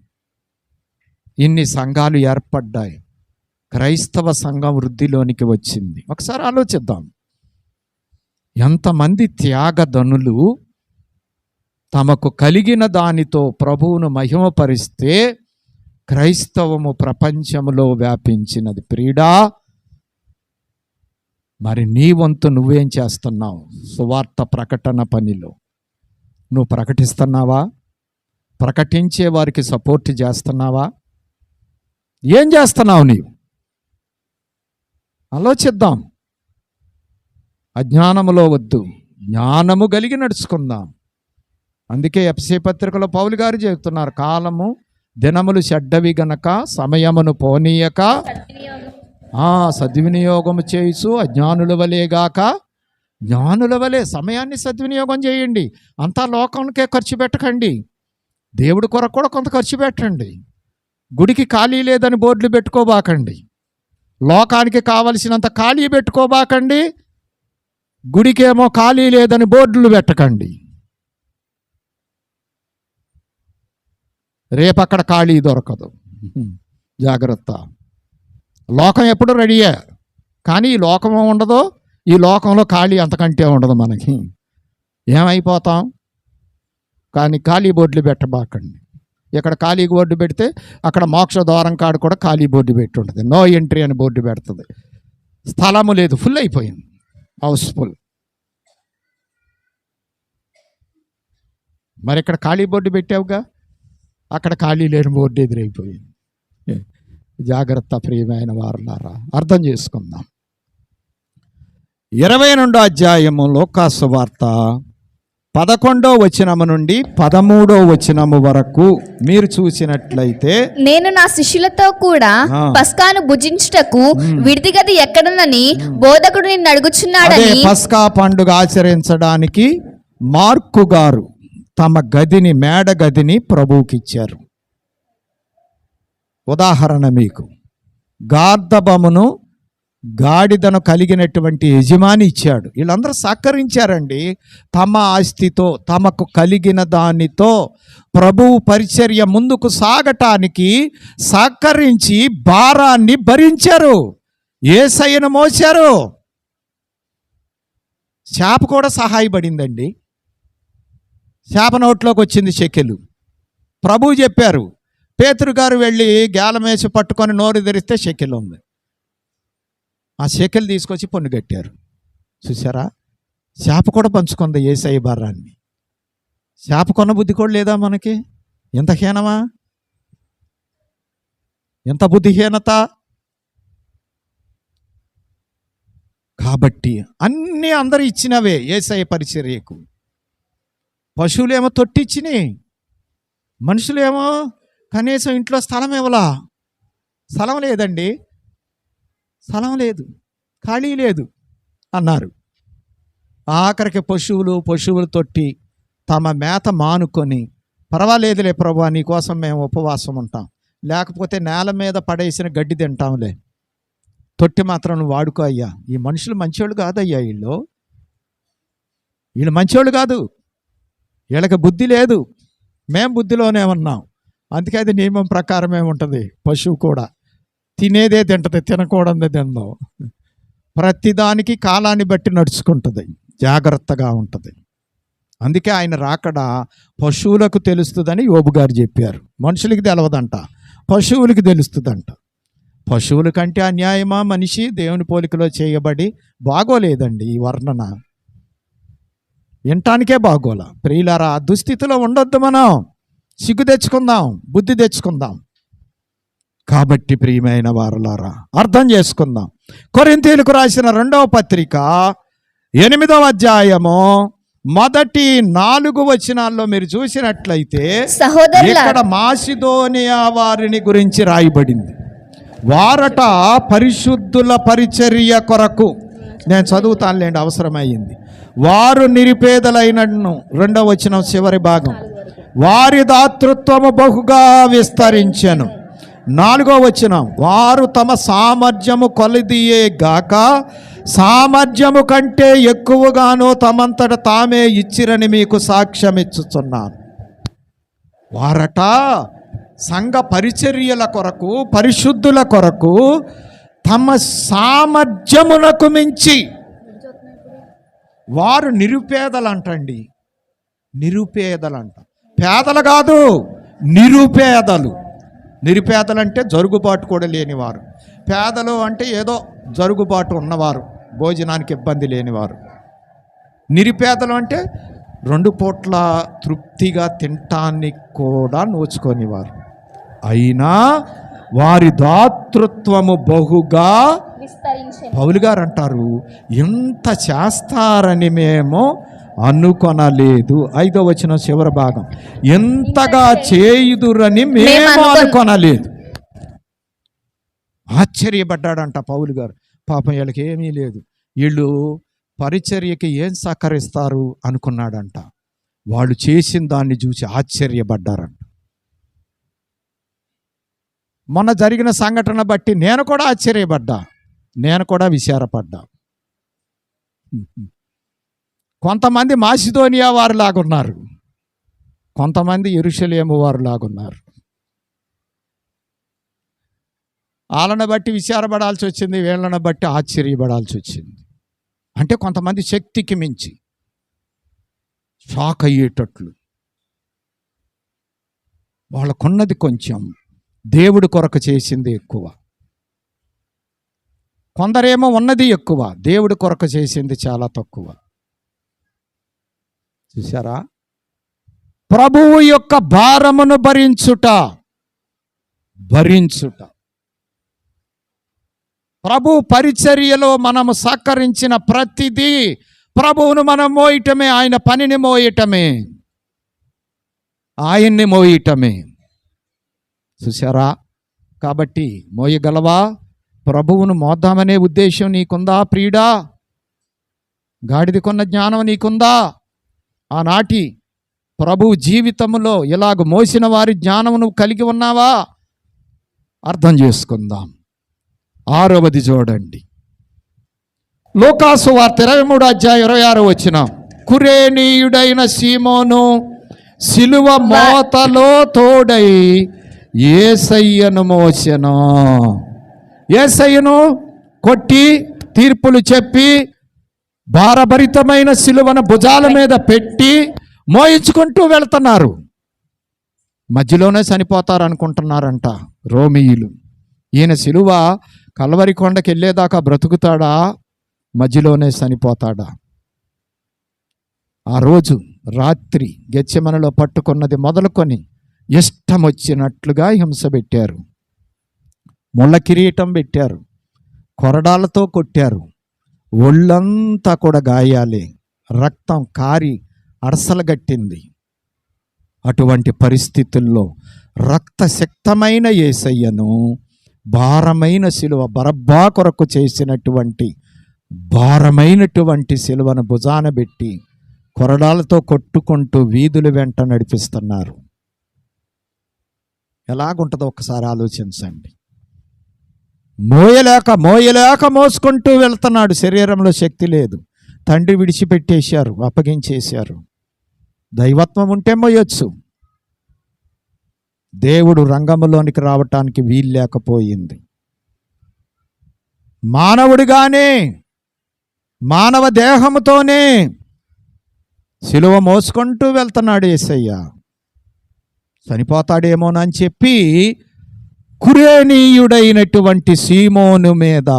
ఇన్ని సంఘాలు ఏర్పడ్డాయి, క్రైస్తవ సంఘం వృద్ధిలోనికి వచ్చింది. ఒకసారి ఆలోచిద్దాం. ఎంతమంది త్యాగధనులు తమకు కలిగిన దానితో ప్రభువును మహిమపరిస్తే క్రైస్తవము ప్రపంచములో వ్యాపించినది. ప్రియుడా, మరి నీ వంతు నువ్వేం చేస్తున్నావు? సువార్త ప్రకటన పనిలో నువ్వు ప్రకటిస్తున్నావా? ప్రకటించే వారికి సపోర్ట్ చేస్తున్నావా? ఏం చేస్తున్నావు నీవు? ఆలోచిద్దాం. అజ్ఞానములో వద్దు, జ్ఞానము కలిగి నడుచుకుందాం. అందుకే ఎఫెసీ పత్రికలో పౌలు గారు చెబుతున్నారు, కాలము దినములు చెడ్డవి గనక సమయమును పోనీయక సద్వినియోగము చేయుచు అజ్ఞానుల వలెగాక జ్ఞానుల వలె సమయాన్ని సద్వినియోగం చేయండి. అంతా లోకంకే ఖర్చు పెట్టకండి, దేవుడి కొరకు కూడా కొంత ఖర్చు పెట్టండి. గుడికి ఖాళీ లేదని బోర్డులు పెట్టుకోబాకండి, లోకానికి కావలసినంత ఖాళీ పెట్టుకోబాకండి, గుడికేమో ఖాళీ లేదని బోర్డులు పెట్టకండి. రేపు అక్కడ ఖాళీ దొరకదు, జాగ్రత్త. లోకం ఎప్పుడు రెడీయే, కానీ ఈ లోకం ఉండదు, ఈ లోకంలో ఖాళీ అంతకంటే ఉండదు. మనకి ఏమైపోతాం? కానీ ఖాళీ బోర్డులు పెట్టబాకండి. ఇక్కడ ఖాళీ బోర్డు పెడితే అక్కడ మోక్ష ద్వారం కాడు కూడా ఖాళీ బోర్డు పెట్టి ఉంటుంది, నో ఎంట్రీ అని బోర్డు పెడుతుంది. స్థలము లేదు, ఫుల్ అయిపోయింది, హౌస్ఫుల్. మరి ఇక్కడ ఖాళీ బోర్డు పెట్టావుగా, అక్కడ ఖాళీ లేని బోర్డు ఎదురైపోయింది. జాగ్రత్త ప్రియమైన వారులారా, అర్థం చేసుకుందాం. 22వ అధ్యాయము లూకాసు వార్త 11వ వచనము నుండి 13వ వచనము వరకు మీరు చూసినట్లయితే, నేను నా శిష్యులతో కూడా పస్కాను భుజించుటకు విడిది గది ఎక్కడనని బోధకుడు నిన్ను అడుగుచున్నాడని. పస్కా పండుగ ఆచరించడానికి మార్కు గారు తమ గదిని, మేడ గదిని ప్రభువుకిచ్చారు. ఉదాహరణ, మీకు గార్ధబమును గాడిదను కలిగినటువంటి యజమాని ఇచ్చాడు. వీళ్ళందరూ సహకరించారండి. తమ ఆస్తితో, తమకు కలిగిన దానితో ప్రభువు పరిచర్య ముందుకు సాగటానికి సహకరించి భారాన్ని భరించారు, యేసయ్యను మోశారు. శాప కూడా సహాయపడిందండి. శాప నోట్లోకి వచ్చింది షెకెలు. ప్రభువు చెప్పారు, పేతురు గారు వెళ్ళి గేలమేసి పట్టుకొని నోరు తెరిస్తే షెకెల్ ఉంది. ఆ షెకెల్ తీసుకొచ్చి పొన్ను కట్టారు. చూసారా, శాప కూడా పంచుకుంది యేసయ్య భారాన్ని. శాప కొన్న బుద్ధి కూడా లేదా మనకి? ఎంత హీనమా, ఎంత బుద్ధిహీనత. కాబట్టి అన్నీ అందరూ ఇచ్చినవే యేసయ్య పరిచర్యకు. పశువులేమో తొట్టిచ్చినాయి, మనుషులేమో కనీసం ఇంట్లో స్థలం ఇవ్వలా. స్థలం లేదండి, స్థలం లేదు, ఖాళీ లేదు అన్నారు. ఆఖరికి పశువులు తొట్టి తమ మేత మానుకొని, పర్వాలేదులే ప్రభువా, నీకోసం మేము ఉపవాసం ఉంటాం, లేకపోతే నేల మీద పడేసిన గడ్డి తింటాంలే, తొట్టి మాత్రం నువ్వు వాడుకో అయ్యా. ఈ మనుషులు మంచోళ్ళు కాదయ్యా, వీళ్ళు మంచోళ్ళు కాదు, వీళ్ళకి బుద్ధి లేదు, మేం బుద్ధిలోనే ఉన్నాం. అందుకే అది నియమం ప్రకారమే ఉంటుంది. పశువు కూడా తినేదే తింటుంది, తినకూడదే తిందాం. ప్రతిదానికి కాలాన్ని బట్టి నడుచుకుంటుంది, జాగ్రత్తగా ఉంటుంది. అందుకే ఆయన రాకడ పశువులకు తెలుస్తుందని యోబు గారు చెప్పారు. మనుషులకి తెలవదంట, పశువులకి తెలుస్తుందంట. పశువుల కంటే అన్యాయమా మనిషి దేవుని పోలికలో చేయబడి? బాగోలేదండి ఈ వర్ణన, వినటానికే బాగోలా. ప్రియులారా, దుస్థితిలో ఉండొద్దు. మనం సిగ్గు తెచ్చుకుందాం, బుద్ధి తెచ్చుకుందాం. కాబట్టి ప్రియమైన వారులారా, అర్థం చేసుకుందాం. కొరింథీయులకు రాసిన 2వ పత్రిక 8వ అధ్యాయము మొదటి 4 వచనాల్లో మీరు చూసినట్లయితే, ఇక్కడ మాసిదోనియా వారిని గురించి రాయబడింది. వారట పరిశుద్ధుల పరిచర్య కొరకు, నేను చదువుతానులేండి, అవసరమైంది. వారు నిరుపేదలైనను, 2వ వచనం చివరి భాగం, వారి దాతృత్వము బహుగా విస్తరించెను. 4వ వచనం, వారు తమ సామర్థ్యము కొలదియే గాక సామర్థ్యము కంటే ఎక్కువగానో తమంతట తామే ఇచ్చిరని మీకు సాక్ష్యం ఇచ్చుచున్నాను. వారట సంఘ పరిచర్యల కొరకు, పరిశుద్ధుల కొరకు తమ సామర్థ్యమునకు మించి, వారు నిరుపేదలంటండి, నిరుపేదలంట, పేదలు కాదు, నిరుపేదలు. నిరుపేదలంటే జరుగుబాటు కూడా లేనివారు. పేదలు అంటే ఏదో జరుగుబాటు ఉన్నవారు, భోజనానికి ఇబ్బంది లేనివారు. నిరుపేదలు అంటే 2 పూట్ల తృప్తిగా తినటానికి కూడా నోచుకోనివారు. అయినా వారి దాతృత్వము బహుగా పౌలు గారు అంటారు, ఇంత చేస్తారని మేము అనుకొనలేదు. 5వ వచనం చివరి భాగం, ఎంతగా చేయుదురని మేము అనుకొనలేదు. ఆశ్చర్యపడ్డాడంట పౌలు గారు. పాపం వీళ్ళకి ఏమీ లేదు, వీళ్ళు పరిచర్యకి ఏం సహకరిస్తారు అనుకున్నాడంట. వాళ్ళు చేసిన దాన్ని చూసి ఆశ్చర్యపడ్డారంట. మొన్న జరిగిన సంఘటన బట్టి నేను కూడా ఆశ్చర్యపడ్డా, నేను కూడా విచారపడ్డా. కొంతమంది మాసిదోనియా వారు లాగున్నారు, కొంతమంది యెరూషలేము వారు లాగున్నారు. వాళ్ళని బట్టి విచారపడాల్సి వచ్చింది, వీళ్ళని బట్టి ఆశ్చర్యపడాల్సి వచ్చింది. అంటే కొంతమంది శక్తికి మించి షాక్ అయ్యేటట్లు, వాళ్ళకున్నది కొంచెం, దేవుడి కొరకు చేసింది ఎక్కువ. కొందరేమో ఉన్నది ఎక్కువ, దేవుడి కొరకు చేసింది చాలా తక్కువ. చూసారా? ప్రభువు యొక్క భారమును భరించుట, ప్రభు పరిచర్యలో మనము సహకరించిన ప్రతిదీ ప్రభువును మనం మోయటమే, ఆయన పనిని మోయటమే, ఆయన్ని మోయటమే. చూసారా? కాబట్టి మోయగలవా? ప్రభువును మోద్దామనే ఉద్దేశం నీకుందా ప్రియుడా? గాడిదకున్న జ్ఞానం నీకుందా? ఆనాటి ప్రభు జీవితంలో ఇలాగ మోసిన వారి జ్ఞానం నువ్వు కలిగి ఉన్నావా? అర్థం చేసుకుందాం. 6వది చూడండి, లూకాసు వార్త 23వ అధ్యాయం 26వ వచనం. కురేనీయుడైన సీమోను సిలువ మోతలో తోడై యేసయ్యను మోసెను. యేసయ్యను కొట్టి తీర్పులు చెప్పి భారభరితమైన సిలువను భుజాల మీద పెట్టి మోయించుకుంటూ వెళ్తున్నారు. మధ్యలోనే చనిపోతారు అనుకుంటున్నారంట రోమీయులు. ఈయన సిలువ కల్వరి కొండకి వెళ్ళేదాకా బ్రతుకుతాడా, మధ్యలోనే చనిపోతాడా? ఆ రోజు రాత్రి గెత్సెమనెలో పట్టుకున్నది మొదలుకొని ఇష్టం వచ్చినట్లుగా హింస పెట్టారు. ముళ్ళ కిరీటం పెట్టారు, కొరడాలతో కొట్టారు, ఒళ్ళంతా కూడా గాయాలే, రక్తం కారి అడసలగట్టింది. అటువంటి పరిస్థితుల్లో రక్తశక్తమైన యేసయ్యను భారమైన సిలువ, బరబ్బా కొరకు చేసినటువంటి భారమైనటువంటి సిలువను భుజాన పెట్టి కొరడాలతో కొట్టుకుంటూ వీధుల వెంట నడిపిస్తున్నారు. ఎలాగుంటుందో ఒకసారి ఆలోచించండి. మోయలేక మోసుకుంటూ వెళ్తున్నాడు. శరీరంలో శక్తి లేదు, తండ్రి విడిచిపెట్టేశారు, అప్పగించేశారు. దైవత్వం ఉంటే మోయొచ్చు, దేవుడు రంగంలోనికి రావటానికి వీలు లేకపోయింది. మానవుడిగానే, మానవ దేహముతోనే సిలువ మోసుకుంటూ వెళ్తున్నాడు యేసయ్య. చనిపోతాడేమోనని చెప్పి కురేనీయుడైనటువంటి సీమోను మీద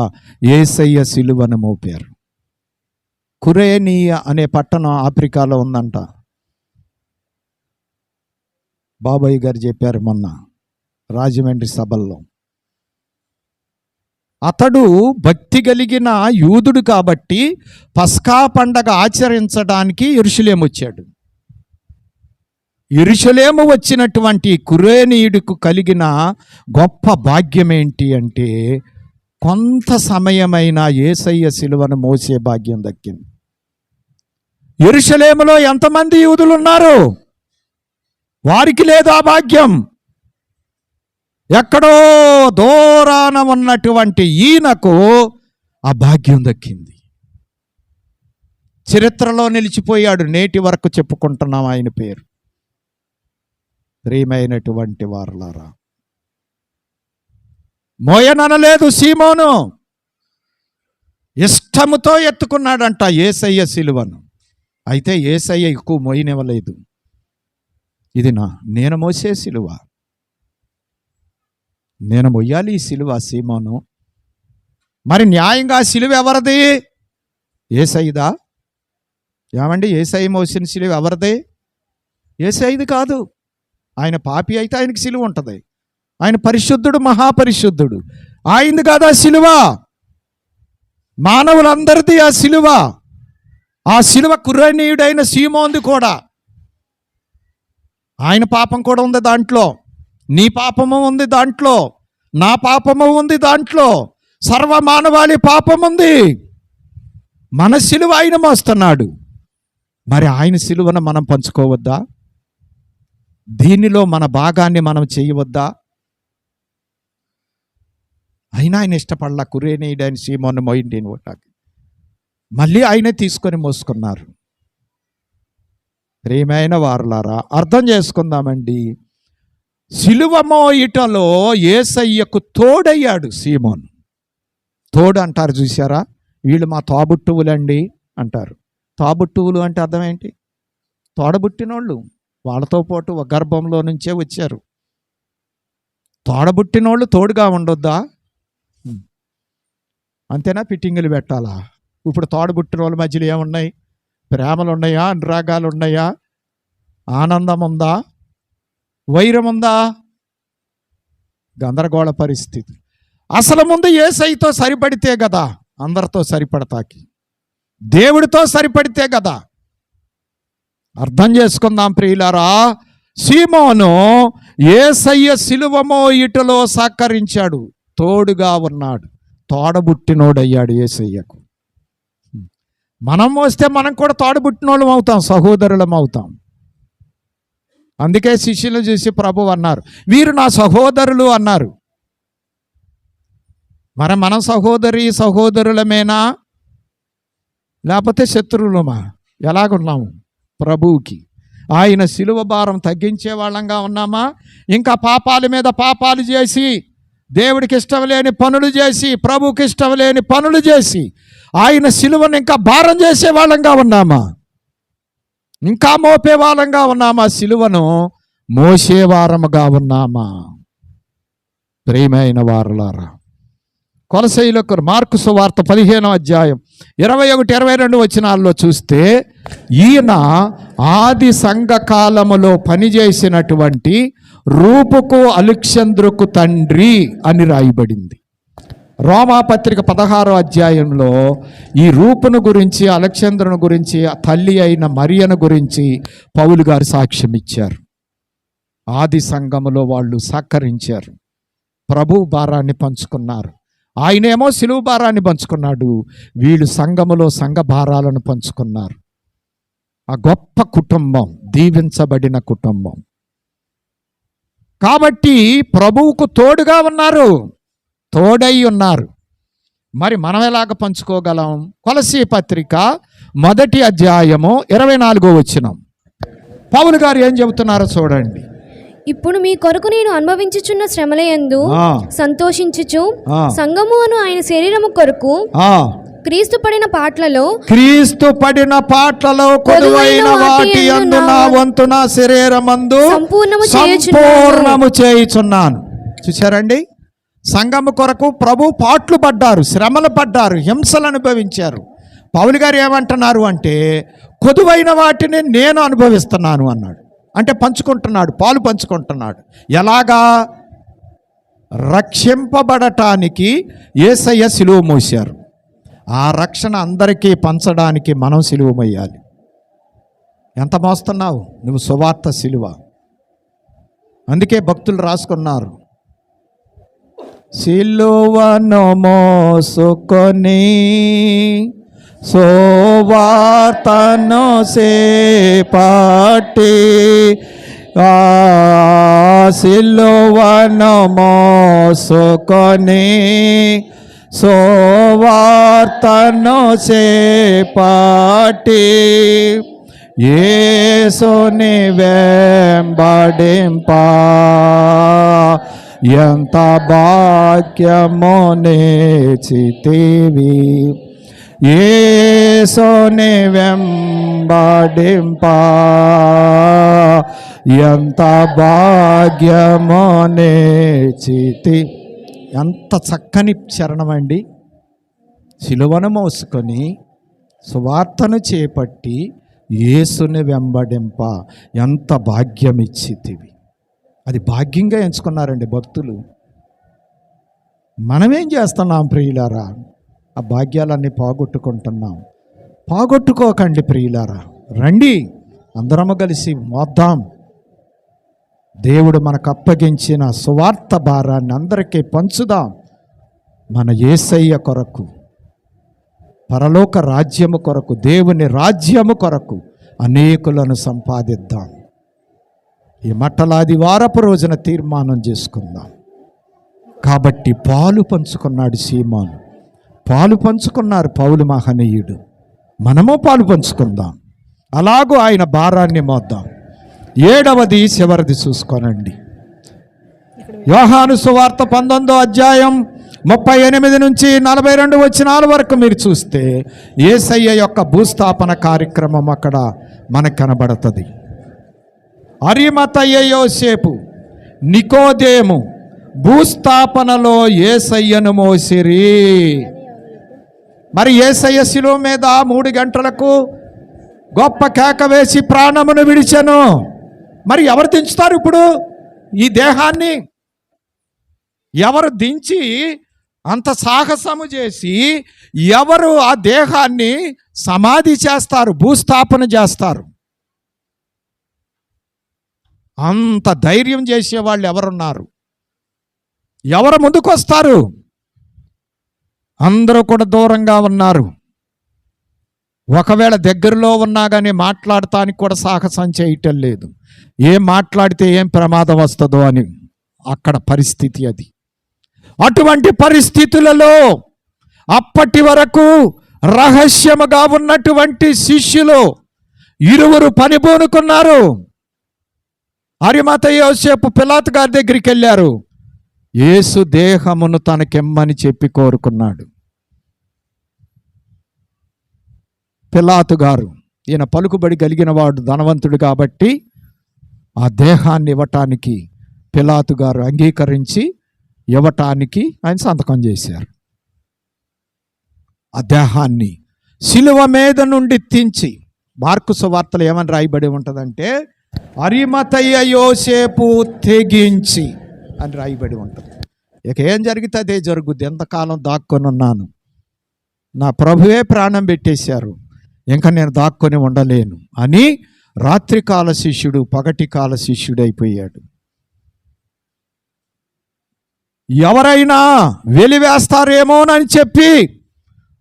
యేసయ్య సిలువను మోపారు. కురేనీయ అనే పట్టణం ఆఫ్రికాలో ఉందంట. బాబాయ్ గారు చెప్పారు మొన్న రాజమండ్రి సభల్లో. అతడు భక్తి కలిగిన యూదుడు కాబట్టి పస్కా పండగ ఆచరించడానికి యెరూషలేము వచ్చాడు. యెరూషలేము వచ్చినటువంటి కురేనీయుడికి కలిగిన గొప్ప భాగ్యం ఏంటి అంటే, కొంత సమయమైన యేసయ్య సిలువను మోసే భాగ్యం దక్కింది. యెరూషలేములో ఎంతమంది యూదులు ఉన్నారు? వారికి లేదు ఆ భాగ్యం. ఎక్కడో దూరాన ఉన్నటువంటి ఈయనకు ఆ భాగ్యం దక్కింది. చరిత్రలో నిలిచిపోయాడు. నేటి వరకు చెప్పుకుంటున్నాం ఆయన పేరు. ప్రియమైనటువంటి వారలారా, మోయననలేదు సీమోను, ఇష్టముతో ఎత్తుకున్నాడంట యేసయ్య సిలువను. అయితే యేసయ్య ఎక్కువ మోయనివ్వలేదు. ఇది నేను మోసే సిలువ, నేను మొయ్యాలి ఈ సిలువ సీమోను. మరి న్యాయంగా సిలువ ఎవరిది? యేసయ్యదా? ఏమండి, యేసయ్య మోసిన సిలువ ఎవరిదే? యేసయ్యది కాదు. ఆయన పాపి అయితే ఆయనకి సిలువ ఉంటుంది. ఆయన పరిశుద్ధుడు, మహాపరిశుద్ధుడు. ఆయనది కాదా సిలువ? మానవులందరిది ఆ సిలువ. ఆ సిలువ కురేనీయుడైన సీమోన్ది కూడా. ఆయన పాపం కూడా ఉంది దాంట్లో. నీ పాపము ఉంది దాంట్లో, నా పాపము ఉంది దాంట్లో, సర్వమానవాళి పాపం ఉంది. మన సిలువ ఆయన మోస్తున్నాడు. మరి ఆయన సిలువను మనం పంచుకోవద్దా? దీనిలో మన భాగాన్ని మనం చేయవద్దా? అయినా ఆయన ఇష్టపడలా కురేనీయుడైన సీమోను మోయిండి ఒకటి. మళ్ళీ ఆయనే తీసుకొని మోసుకున్నారు. ప్రియమైన వారలారా, అర్థం చేసుకుందామండి. సిలువ మోయిటలో యేసయ్యకు తోడయ్యాడు సీమోన్. తోడు అంటారు చూసారా? వీళ్ళు మా తోబుట్టువులండి అంటారు. తోబుట్టువులు అంటే అర్థం ఏంటి? తోడబుట్టినోళ్ళు. వాళ్ళతో పాటు ఒక గర్భంలో నుంచే వచ్చారు. తోడబుట్టినోళ్ళు తోడుగా ఉండొద్దా? అంతేనా? ఫిట్టింగులు పెట్టాలా? ఇప్పుడు తోడబుట్టిన వాళ్ళ మధ్యలో ఏమున్నాయి? ప్రేమలు ఉన్నాయా? అనురాగాలు ఉన్నాయా? ఆనందం ఉందా? వైరం ఉందా? గందరగోళ పరిస్థితి. అసలు ముందు యేసయ్యతో సరిపడితే కదా అందరితో సరిపడతాకి, దేవుడితో సరిపడితే కదా. అర్థం చేసుకుందాం ప్రియులారా. సీమోను యేసయ్య సిలువ మోయుటలో సహకరించాడు, తోడుగా ఉన్నాడు, తోడబుట్టినోడయ్యాడు యేసయ్యకు. మనం మోస్తే మనం కూడా తోడబుట్టినోళ్ళం అవుతాం, సహోదరులం అవుతాం. అందుకే శిష్యులు చూసి ప్రభు అన్నారు, వీరు నా సహోదరులు అన్నారు. మరి మనం సహోదరులమేనా లేకపోతే శత్రువులమా? ఎలాగున్నాము ప్రభువుకి? ఆయన సిలువ భారం తగ్గించే వాళ్ళంగా ఉన్నామా? ఇంకా పాపాల మీద పాపాలు చేసి, దేవుడికి ఇష్టం లేని పనులు చేసి, ప్రభువుకి ఇష్టం లేని పనులు చేసి ఆయన సిలువను ఇంకా భారం చేసే వాళ్ళంగా ఉన్నామా? ఇంకా మోపే వాళ్ళంగా ఉన్నామా? సిలువను మోసేవారముగా ఉన్నామా? ప్రియమైన వారలారా, కొలసీయులకు మార్కు సువార్త 15వ అధ్యాయం 21-22 వచనాల్లో చూస్తే, ఈయన ఆది సంఘకాలములో పనిచేసినటువంటి రూపుకు అలెగ్జాంద్రుకు తండ్రి అని రాయబడింది. రోమాపత్రిక 16వ అధ్యాయంలో ఈ రూపును గురించి, అలెగ్జాంద్రుని గురించి, తల్లి అయిన మరియను గురించి పౌలు గారు సాక్ష్యం ఇచ్చారు. ఆది సంఘములో వాళ్ళు సహకరించారు, ప్రభు భారాన్ని పంచుకున్నారు. ఆయనేమో సిలువ భారాన్ని పంచుకున్నాడు, వీళ్ళు సంఘములో సంఘ భారాలను పంచుకున్నారు. ఆ గొప్ప కుటుంబం, దీవించబడిన కుటుంబం. కాబట్టి ప్రభువుకు తోడుగా ఉన్నారు, తోడై ఉన్నారు. మరి మనం ఎలాగ పంచుకోగలం? కొలసీ పత్రిక 1వ అధ్యాయము 24వ వచనం పౌలు గారు ఏం చెబుతున్నారో చూడండి. ఇప్పుడు మీ కొరకు నేను అనుభవించుచున్న శ్రమలయందు సంతోషించుచు సంఘము అను ఆయన శరీరము కొరకు క్రీస్తు పడిన పాటలలో కొదువైన వాటి యందు నా వంతు నా శరీరమందు సంపూర్ణము చేయుచున్నాను. చూశారండి, సంఘము కొరకు ప్రభు పాట్లు పడ్డారు, శ్రమలు పడ్డారు, హింసలు అనుభవించారు. పౌలు గారు ఏమంటున్నారు అంటే, కొదువైన వాటిని నేను అనుభవిస్తున్నాను అన్నాడు. అంటే పంచుకుంటున్నాడు, పాలు పంచుకుంటున్నాడు. ఎలాగా? రక్షింపబడటానికి యేసయ్య సిలువ మోశారు. ఆ రక్షణ అందరికీ పంచడానికి మనం సిలువ మోయాలి. ఎంత మోస్తున్నావు నువ్వు? సువార్త సిలువ. అందుకే భక్తులు రాసుకున్నారు, సిలువను మోసుకొని సువార్తను సేపట్టి, సిలువను మోసుకొని సువార్తను సేపట్టి, యేసుని వెంబడింప ఎంత భాగ్యమో నేర్చితివి. యేసుని వెంబడింప ఎంత భాగ్యమో నేర్చితి. ఎంత చక్కని చరణం అండి. సిలువను మోసుకొని సువార్తను చేపట్టి యేసుని వెంబడింప ఎంత భాగ్యం ఇచ్చితివి. అది భాగ్యంగా ఎంచుకున్నారండి భక్తులు. మనమేం చేస్తున్నాం ప్రియులారా? ఆ భాగ్యాలన్నీ పోగొట్టుకుంటున్నాం. పోగొట్టుకోకండి ప్రియులారా, రండి అందరము కలిసి మోద్దాం. దేవుడు మనకు అప్పగించిన సువార్త భారాన్ని అందరికీ పంచుదాం. మన యేసయ్య కొరకు, పరలోక రాజ్యము కొరకు, దేవుని రాజ్యము కొరకు అనేకులను సంపాదిద్దాం. ఈ మట్టలాదివారపు రోజున తీర్మానం చేసుకుందాం. కాబట్టి పాలు పంచుకున్నాడు సీమోను, పాలు పంచుకున్నారు పౌలు మహనీయుడు. మనము పాలు పంచుకుందాం. అలాగూ ఆయన భారాన్ని మోద్దాం. 7వది చివరిది చూసుకోనండి. యోహాను సువార్త 19వ అధ్యాయం 38 నుంచి 42 వచనాల వరకు మీరు చూస్తే యేసయ్య యొక్క భూస్థాపన కార్యక్రమం అక్కడ మనకు కనబడుతుంది. అరిమతయ్య యోసేపు, నికోదేము భూస్థాపనలో యేసయ్యను మోసిరి. మరి యేసయ్య శిలువ మీద 3 గంటలకు గొప్ప కేక వేసి ప్రాణమును విడిచెను. మరి ఎవరు దించుతారు ఇప్పుడు ఈ దేహాన్ని? ఎవరు దించి అంత సాహసము చేసి ఎవరు ఆ దేహాన్ని సమాధి చేస్తారు, భూస్థాపన చేస్తారు? అంత ధైర్యం చేసేవాళ్ళు ఎవరున్నారు? ఎవరు ముందుకు వస్తారు? అందరూ కూడా దూరంగా ఉన్నారు. ఒకవేళ దగ్గరలో ఉన్నా కానీ మాట్లాడటానికి కూడా సాహసం చేయటం లేదు. ఏం మాట్లాడితే ఏం ప్రమాదం వస్తుందో అని అక్కడ పరిస్థితి అది. అటువంటి పరిస్థితులలో అప్పటి వరకు రహస్యముగా ఉన్నటువంటి శిష్యులు 2 పనిబూనుకున్నారు. అరిమతయ్య యోసేపు పిలాతు గారి దగ్గరికి వెళ్ళారు. యేసు దేహమును తనకిమ్మని చెప్పి కోరుకున్నాడు. పిలాతు గారు, ఈయన పలుకుబడి కలిగిన వాడు, ధనవంతుడు కాబట్టి ఆ దేహాన్ని ఇవ్వటానికి పిలాతు గారు అంగీకరించి ఇవ్వటానికి ఆయన సంతకం చేశారు. ఆ దేహాన్ని శిలువ మీద నుండి తెంచి, మార్కు సువార్తలు ఏమని రాయబడి ఉంటుందంటే అరిమతయ్య యోసేపు తెగించి అని రాయబడి ఉంటుంది. ఇక ఏం జరిగితే అదే జరుగుద్ది. ఎంతకాలం దాక్కొని ఉన్నాను, నా ప్రభువే ప్రాణం పెట్టేశారు, ఇంకా నేను దాక్కొని ఉండలేను అని రాత్రికాల శిష్యుడు పగటికాల శిష్యుడు అయిపోయాడు. ఎవరైనా వెలివేస్తారేమోనని చెప్పి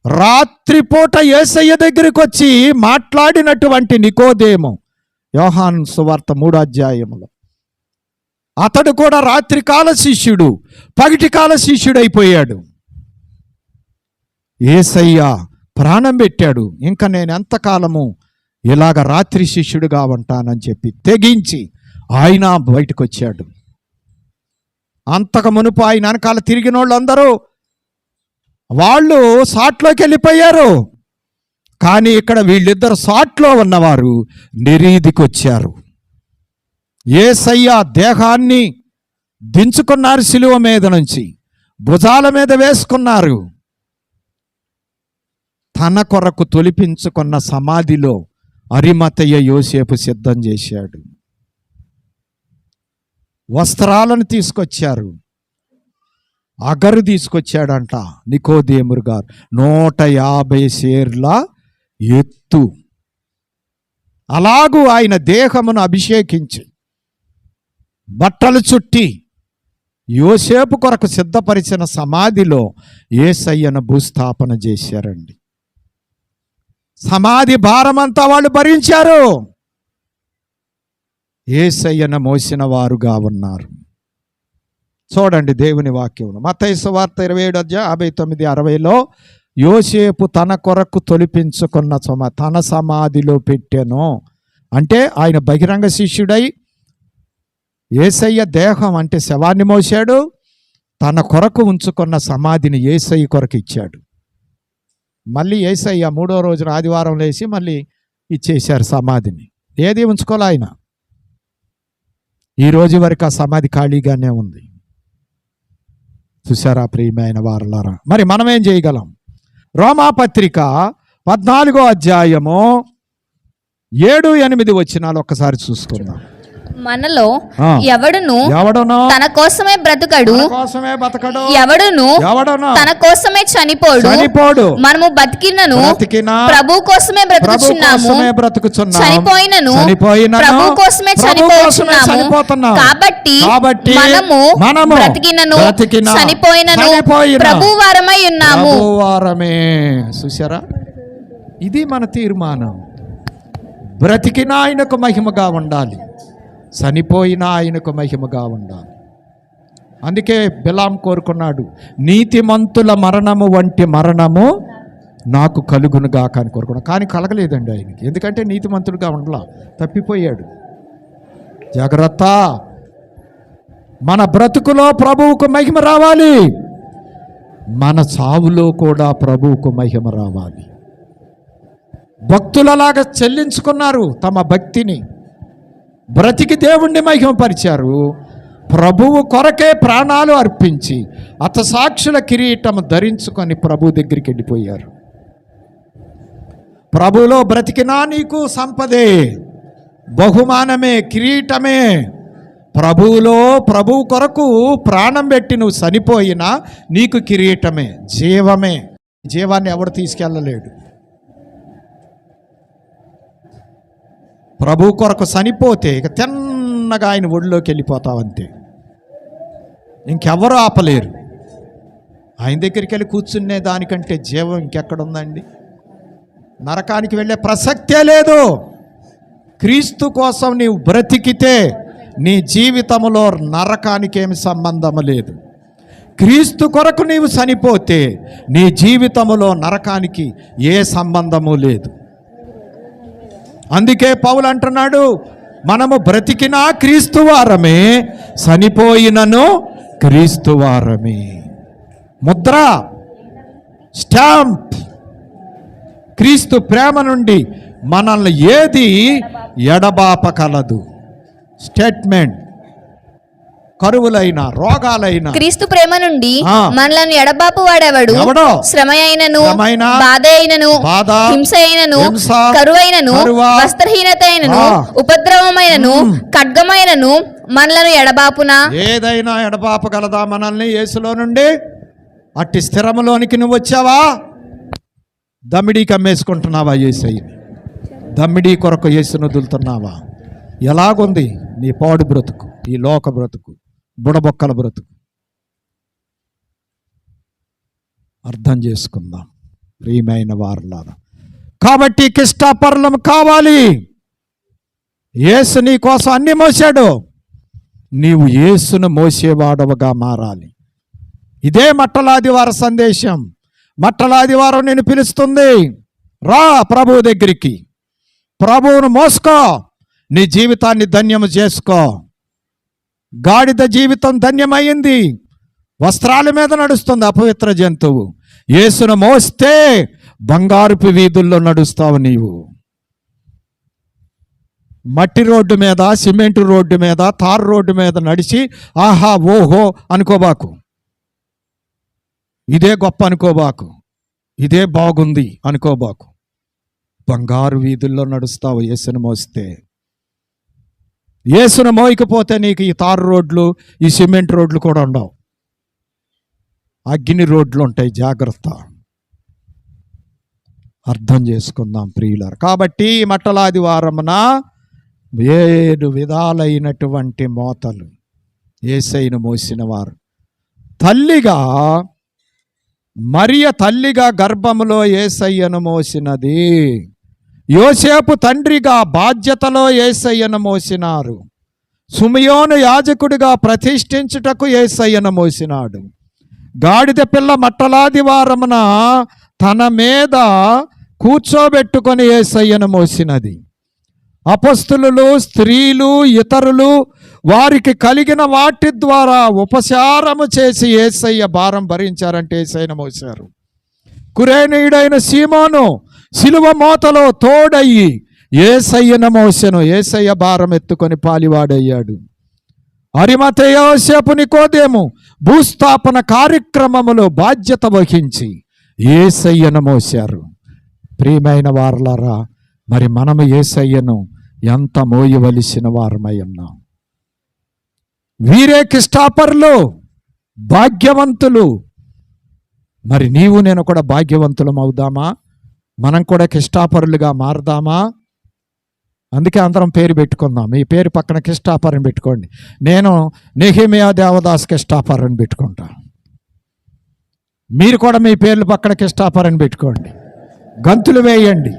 రాత్రిపూట యేసయ్య దగ్గరికి వచ్చి మాట్లాడినటువంటి నికోదేము, యోహాను సువార్త 3వ అధ్యాయంలో, అతడు కూడా రాత్రికాల శిష్యుడు పగటికాల శిష్యుడు అయిపోయాడు. యేసయ్య ప్రాణం పెట్టాడు, ఇంకా నేను ఎంతకాలము ఇలాగ రాత్రి శిష్యుడుగా ఉంటానని చెప్పి తెగించి ఆయన బయటకు వచ్చాడు. అంతకు మునుపు ఆయన వెనకాల తిరిగిన వాళ్ళందరూ వాళ్ళు సాట్లోకి వెళ్ళిపోయారు. కానీ ఇక్కడ వీళ్ళిద్దరు సాట్లో ఉన్నవారు నిరీదికి వచ్చారు. యేసయ్య దేహాన్ని దించుకున్నారు, శిలువ మీద నుంచి భుజాల మీద వేసుకున్నారు. తన కొరకు తొలిపించుకున్న సమాధిలో అరిమతయ్య యోసేపు సిద్ధం చేశాడు. వస్త్రాలను తీసుకొచ్చారు, అగరు తీసుకొచ్చాడంట నికోదేము గారు. 150 షేర్ల ఎత్తు. అలాగూ ఆయన దేహమును అభిషేకించి బట్టలు చుట్టి యోసేపు కొరకు సిద్ధపరిచిన సమాధిలో యేసయ్యను భూస్థాపన చేశారండి. సమాధి భారమంతా వాళ్ళు భరించారు. యేసయ్యను మోసిన వారుగా ఉన్నారు. చూడండి దేవుని వాక్యమును మత్తయి సువార్త 27వ అధ్యాయం 59-60లో యోసేపు తన కొరకు తొలిపించుకున్న తన సమాధిలో పెట్టెను. అంటే ఆయన బహిరంగ శిష్యుడై యేసయ్య దేహం అంటే శవాన్ని మోసాడు, తన కొరకు ఉంచుకున్న సమాధిని యేసయ్య కొరకు ఇచ్చాడు. మళ్ళీ యేసయ్య 3వ రోజున ఆదివారం లేచి మళ్ళీ ఇచ్చేశారు సమాధిని. ఏది ఉంచుకోలే ఆయన. ఈ రోజు వరకు ఆ సమాధి ఖాళీగానే ఉంది. చూసారా ప్రియమైన వారలారా? మరి మనం ఏం చేయగలం? రోమాపత్రిక 14వ అధ్యాయము 7-8 వచనాలు ఒక్కసారి చూసుకుందాం. మనలో ఆ. ఎవడును తన కోసమే బ్రతుకడు, ఎవడును తన కోసమే చనిపోడు. మనము బతికినను ప్రభు కోసమే బ్రతుకుచున్నాము, చనిపోయినను ప్రభు కోసమే చనిపోతున్నాము. కాబట్టి మనము బ్రతికినను చనిపోయినను ప్రభు వారమై ఉన్నాము. చూసారా, ఇది మన తీర్మానం. బ్రతికిన ఆయనకు మహిమగా ఉండాలి, చనిపోయిన ఆయనకు మహిమగా ఉండాలి. అందుకే బిలాం కోరుకున్నాడు, నీతిమంతుల మరణము వంటి మరణము నాకు కలుగునుగాక అని కోరుకున్నాడు. కానీ కలగలేదండి ఆయనకి, ఎందుకంటే నీతిమంతుడుగా ఉండలా, తప్పిపోయాడు. జాగ్రత్త, మన బ్రతుకులో ప్రభువుకు మహిమ రావాలి, మన చావులో కూడా ప్రభువుకు మహిమ రావాలి. భక్తులలాగా చెల్లించుకున్నారు తమ భక్తిని, బ్రతికి దేవుణ్ణి మహిమపరిచారు. ప్రభువు కొరకే ప్రాణాలు అర్పించి హతసాక్షుల కిరీటం ధరించుకొని ప్రభు దగ్గరికి వెళ్ళిపోయారు. ప్రభువులో బ్రతికినా నీకు సంపదే, బహుమానమే, కిరీటమే. ప్రభువులో ప్రభువు కొరకు ప్రాణం పెట్టి నువ్వు చనిపోయినా నీకు కిరీటమే, జీవమే. జీవాన్ని ఎవడు తీసుకెళ్ళలేడు. ప్రభు కొరకు చనిపోతే ఇక తిన్నగా ఆయన ఒడిలోకి వెళ్ళిపోతావు అంతే, ఇంకెవరు ఆపలేరు. ఆయన దగ్గరికి వెళ్ళి కూర్చునే దానికంటే జీవం ఇంకెక్కడుందండి? నరకానికి వెళ్ళే ప్రసక్తే లేదు. క్రీస్తు కోసం నీవు బ్రతికితే నీ జీవితంలో నరకానికి ఏమి సంబంధం లేదు. క్రీస్తు కొరకు నీవు చనిపోతే నీ జీవితంలో నరకానికి ఏ సంబంధము లేదు. అందుకే పౌలు అంటున్నాడు, మనము బ్రతికినా క్రీస్తు వారమే, చనిపోయినను క్రీస్తు వారమే. ముద్ర, స్టాంప్. క్రీస్తు ప్రేమ నుండి మనల్ని ఏది ఎడబాపకలదు. స్టేట్మెంట్. కరువులైన, రోగాలైన క్రీస్తు ప్రేమ నుండి మనలను ఎడబాపు వాడెవడు? శ్రమ అయినను, బాధ అయినను, హింస అయినను, కరువైనను, వస్త్రహీనత అయినను, ఉపద్రవమైనను, ఖడ్గమైనను మనలను ఎడబాపునా? ఏదైనా ఎడబాపగలదా మనల్ని యేసులో నుండి? అట్టి స్థిరములోనికి నువ్వు వచ్చావా? దమ్మిడీకి అమ్మేసుకుంటున్నావా యేసయ్య? దమ్మిడీ కొరకు యేసును వదులుతున్నావా? ఎలాగుంది నీ పాడు బ్రతుకు, ఈ లోక బ్రతుకు, బుడబొక్కల బ్రతుకు? అర్థం చేసుకుందాం ప్రియమైన వారలారా. కాబట్టి కిష్టాపరులం కావాలి. యేసు నీ కోసం అన్ని మోసాడు, నీవు యేసును మోసేవాడవగా మారాలి. ఇదే మట్టలాదివార సందేశం. మట్టలాదివారం నేను పిలుస్తుంది, రా ప్రభువు దగ్గరికి, ప్రభువును మోసుకో, నీ జీవితాన్ని ధన్యము చేసుకో. గాడిద జీవితం ధన్యమైంది, వస్త్రాల మీద నడుస్తుంది అపవిత్ర జంతువు. యేసును మోస్తే బంగారుపు వీధుల్లో నడుస్తావు నీవు. మట్టి రోడ్డు మీద, సిమెంట్ రోడ్డు మీద, తారు రోడ్డు మీద నడిచి ఆహా ఓహో అనుకోబాకు, ఇదే గొప్ప అనుకోబాకు, ఇదే బాగుంది అనుకోబాకు. బంగారు వీధుల్లో నడుస్తావు యేసును మోస్తే. యేసును మోయకపోతే నీకు ఈ తారు రోడ్లు, ఈ సిమెంట్ రోడ్లు కూడా ఉండవు, అగ్ని రోడ్లు ఉంటాయి. జాగ్రత్త, అర్థం చేసుకుందాం ప్రియులారా. కాబట్టి మట్టలాదివారమున 7 విధాలైనటువంటి మోతలు యేసయ్యను మోసిన వారు. తల్లిగా మరియ తల్లిగా గర్భములో యేసయ్యను మోసినది. యోసేపు తండ్రిగా బాధ్యతలో యేసయ్యను మోసినారు. సుమియోను యాజకుడిగా ప్రతిష్ఠించుటకు యేసయ్యను మోసినాడు. గాడిద పిల్ల మట్టలాదివారమున తన మీద కూర్చోబెట్టుకొని యేసయ్యను మోసినది. అపొస్తలులు, స్త్రీలు, ఇతరులు వారికి కలిగిన వాటి ద్వారా ఉపచారము చేసి యేసయ్య భారం భరించారంటే యేసయ్యను మోశారు. కురేనీయుడైన సీమోను సిలువ మోతలో తోడయ్యి యేసయ్యను మోసెను. యేసయ్య భారం ఎత్తుకొని పాలివాడయ్యాడు. అరిమతెయ, యోసేపు, నికోదేము భూస్థాపన కార్యక్రమములో బాధ్యత వహించి యేసయ్యను మోశారు. ప్రియమైన వారలారా, మరి మనము యేసయ్యను ఎంత మోయవలసిన వారమై ఉన్నాం. వీరే కిష్టాపరులు, భాగ్యవంతులు. మరి నీవు నేను కూడా భాగ్యవంతులం అవుదామా? మనం కూడా కిష్టాపరులుగా మారదామా? అందుకే అందరం పేరు పెట్టుకుందాం. మీ పేరు పక్కన కిష్టాపరని పెట్టుకోండి. నేను నెహెమియా దేవదాస్ కిష్టాపరని పెట్టుకుంటా. మీరు కూడా మీ పేర్లు పక్కన కిష్టాపరని పెట్టుకోండి. గంతులు వేయండి,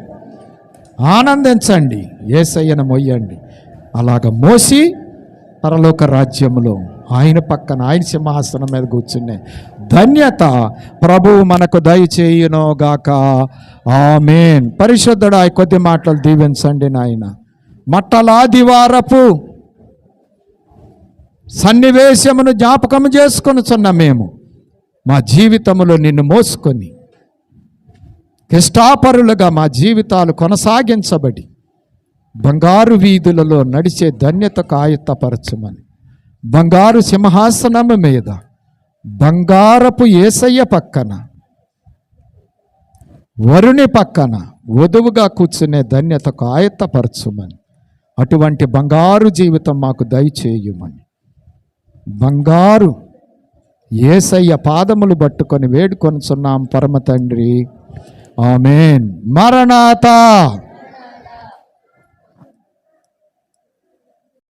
ఆనందించండి, యేసయ్యను మొయ్యండి. అలాగ మోసి పరలోక రాజ్యంలో ఆయన పక్కన, ఆయన సింహాసనం మీద కూర్చునే ధన్యత ప్రభువు మనకు దయచేయునుగాక. ఆమేన్. పరిశుద్ధుడా, కొద్ది మాటలు దీవించండి నాయన. మట్టలాదివారపు సన్నివేశమును జ్ఞాపకం చేసుకొనుచున్న మేము మా జీవితములో నిన్ను మోసుకొని కిష్టాపరులుగా మా జీవితాలు కొనసాగించబడి బంగారు వీధులలో నడిచే ధన్యతకు ఆయత్తపరచమని, బంగారు సింహాసనము మీద బంగారపు యేసయ్య పక్కన, వరుని పక్కన వధువుగా కూర్చునే ధన్యతకు ఆయత్తపరచుమని, అటువంటి బంగారు జీవితం మాకు దయచేయుమని, బంగారు యేసయ్య పాదములు పట్టుకొని వేడుకొనుచున్నాం పరమ తండ్రి. ఆమేన్. మరణాతా.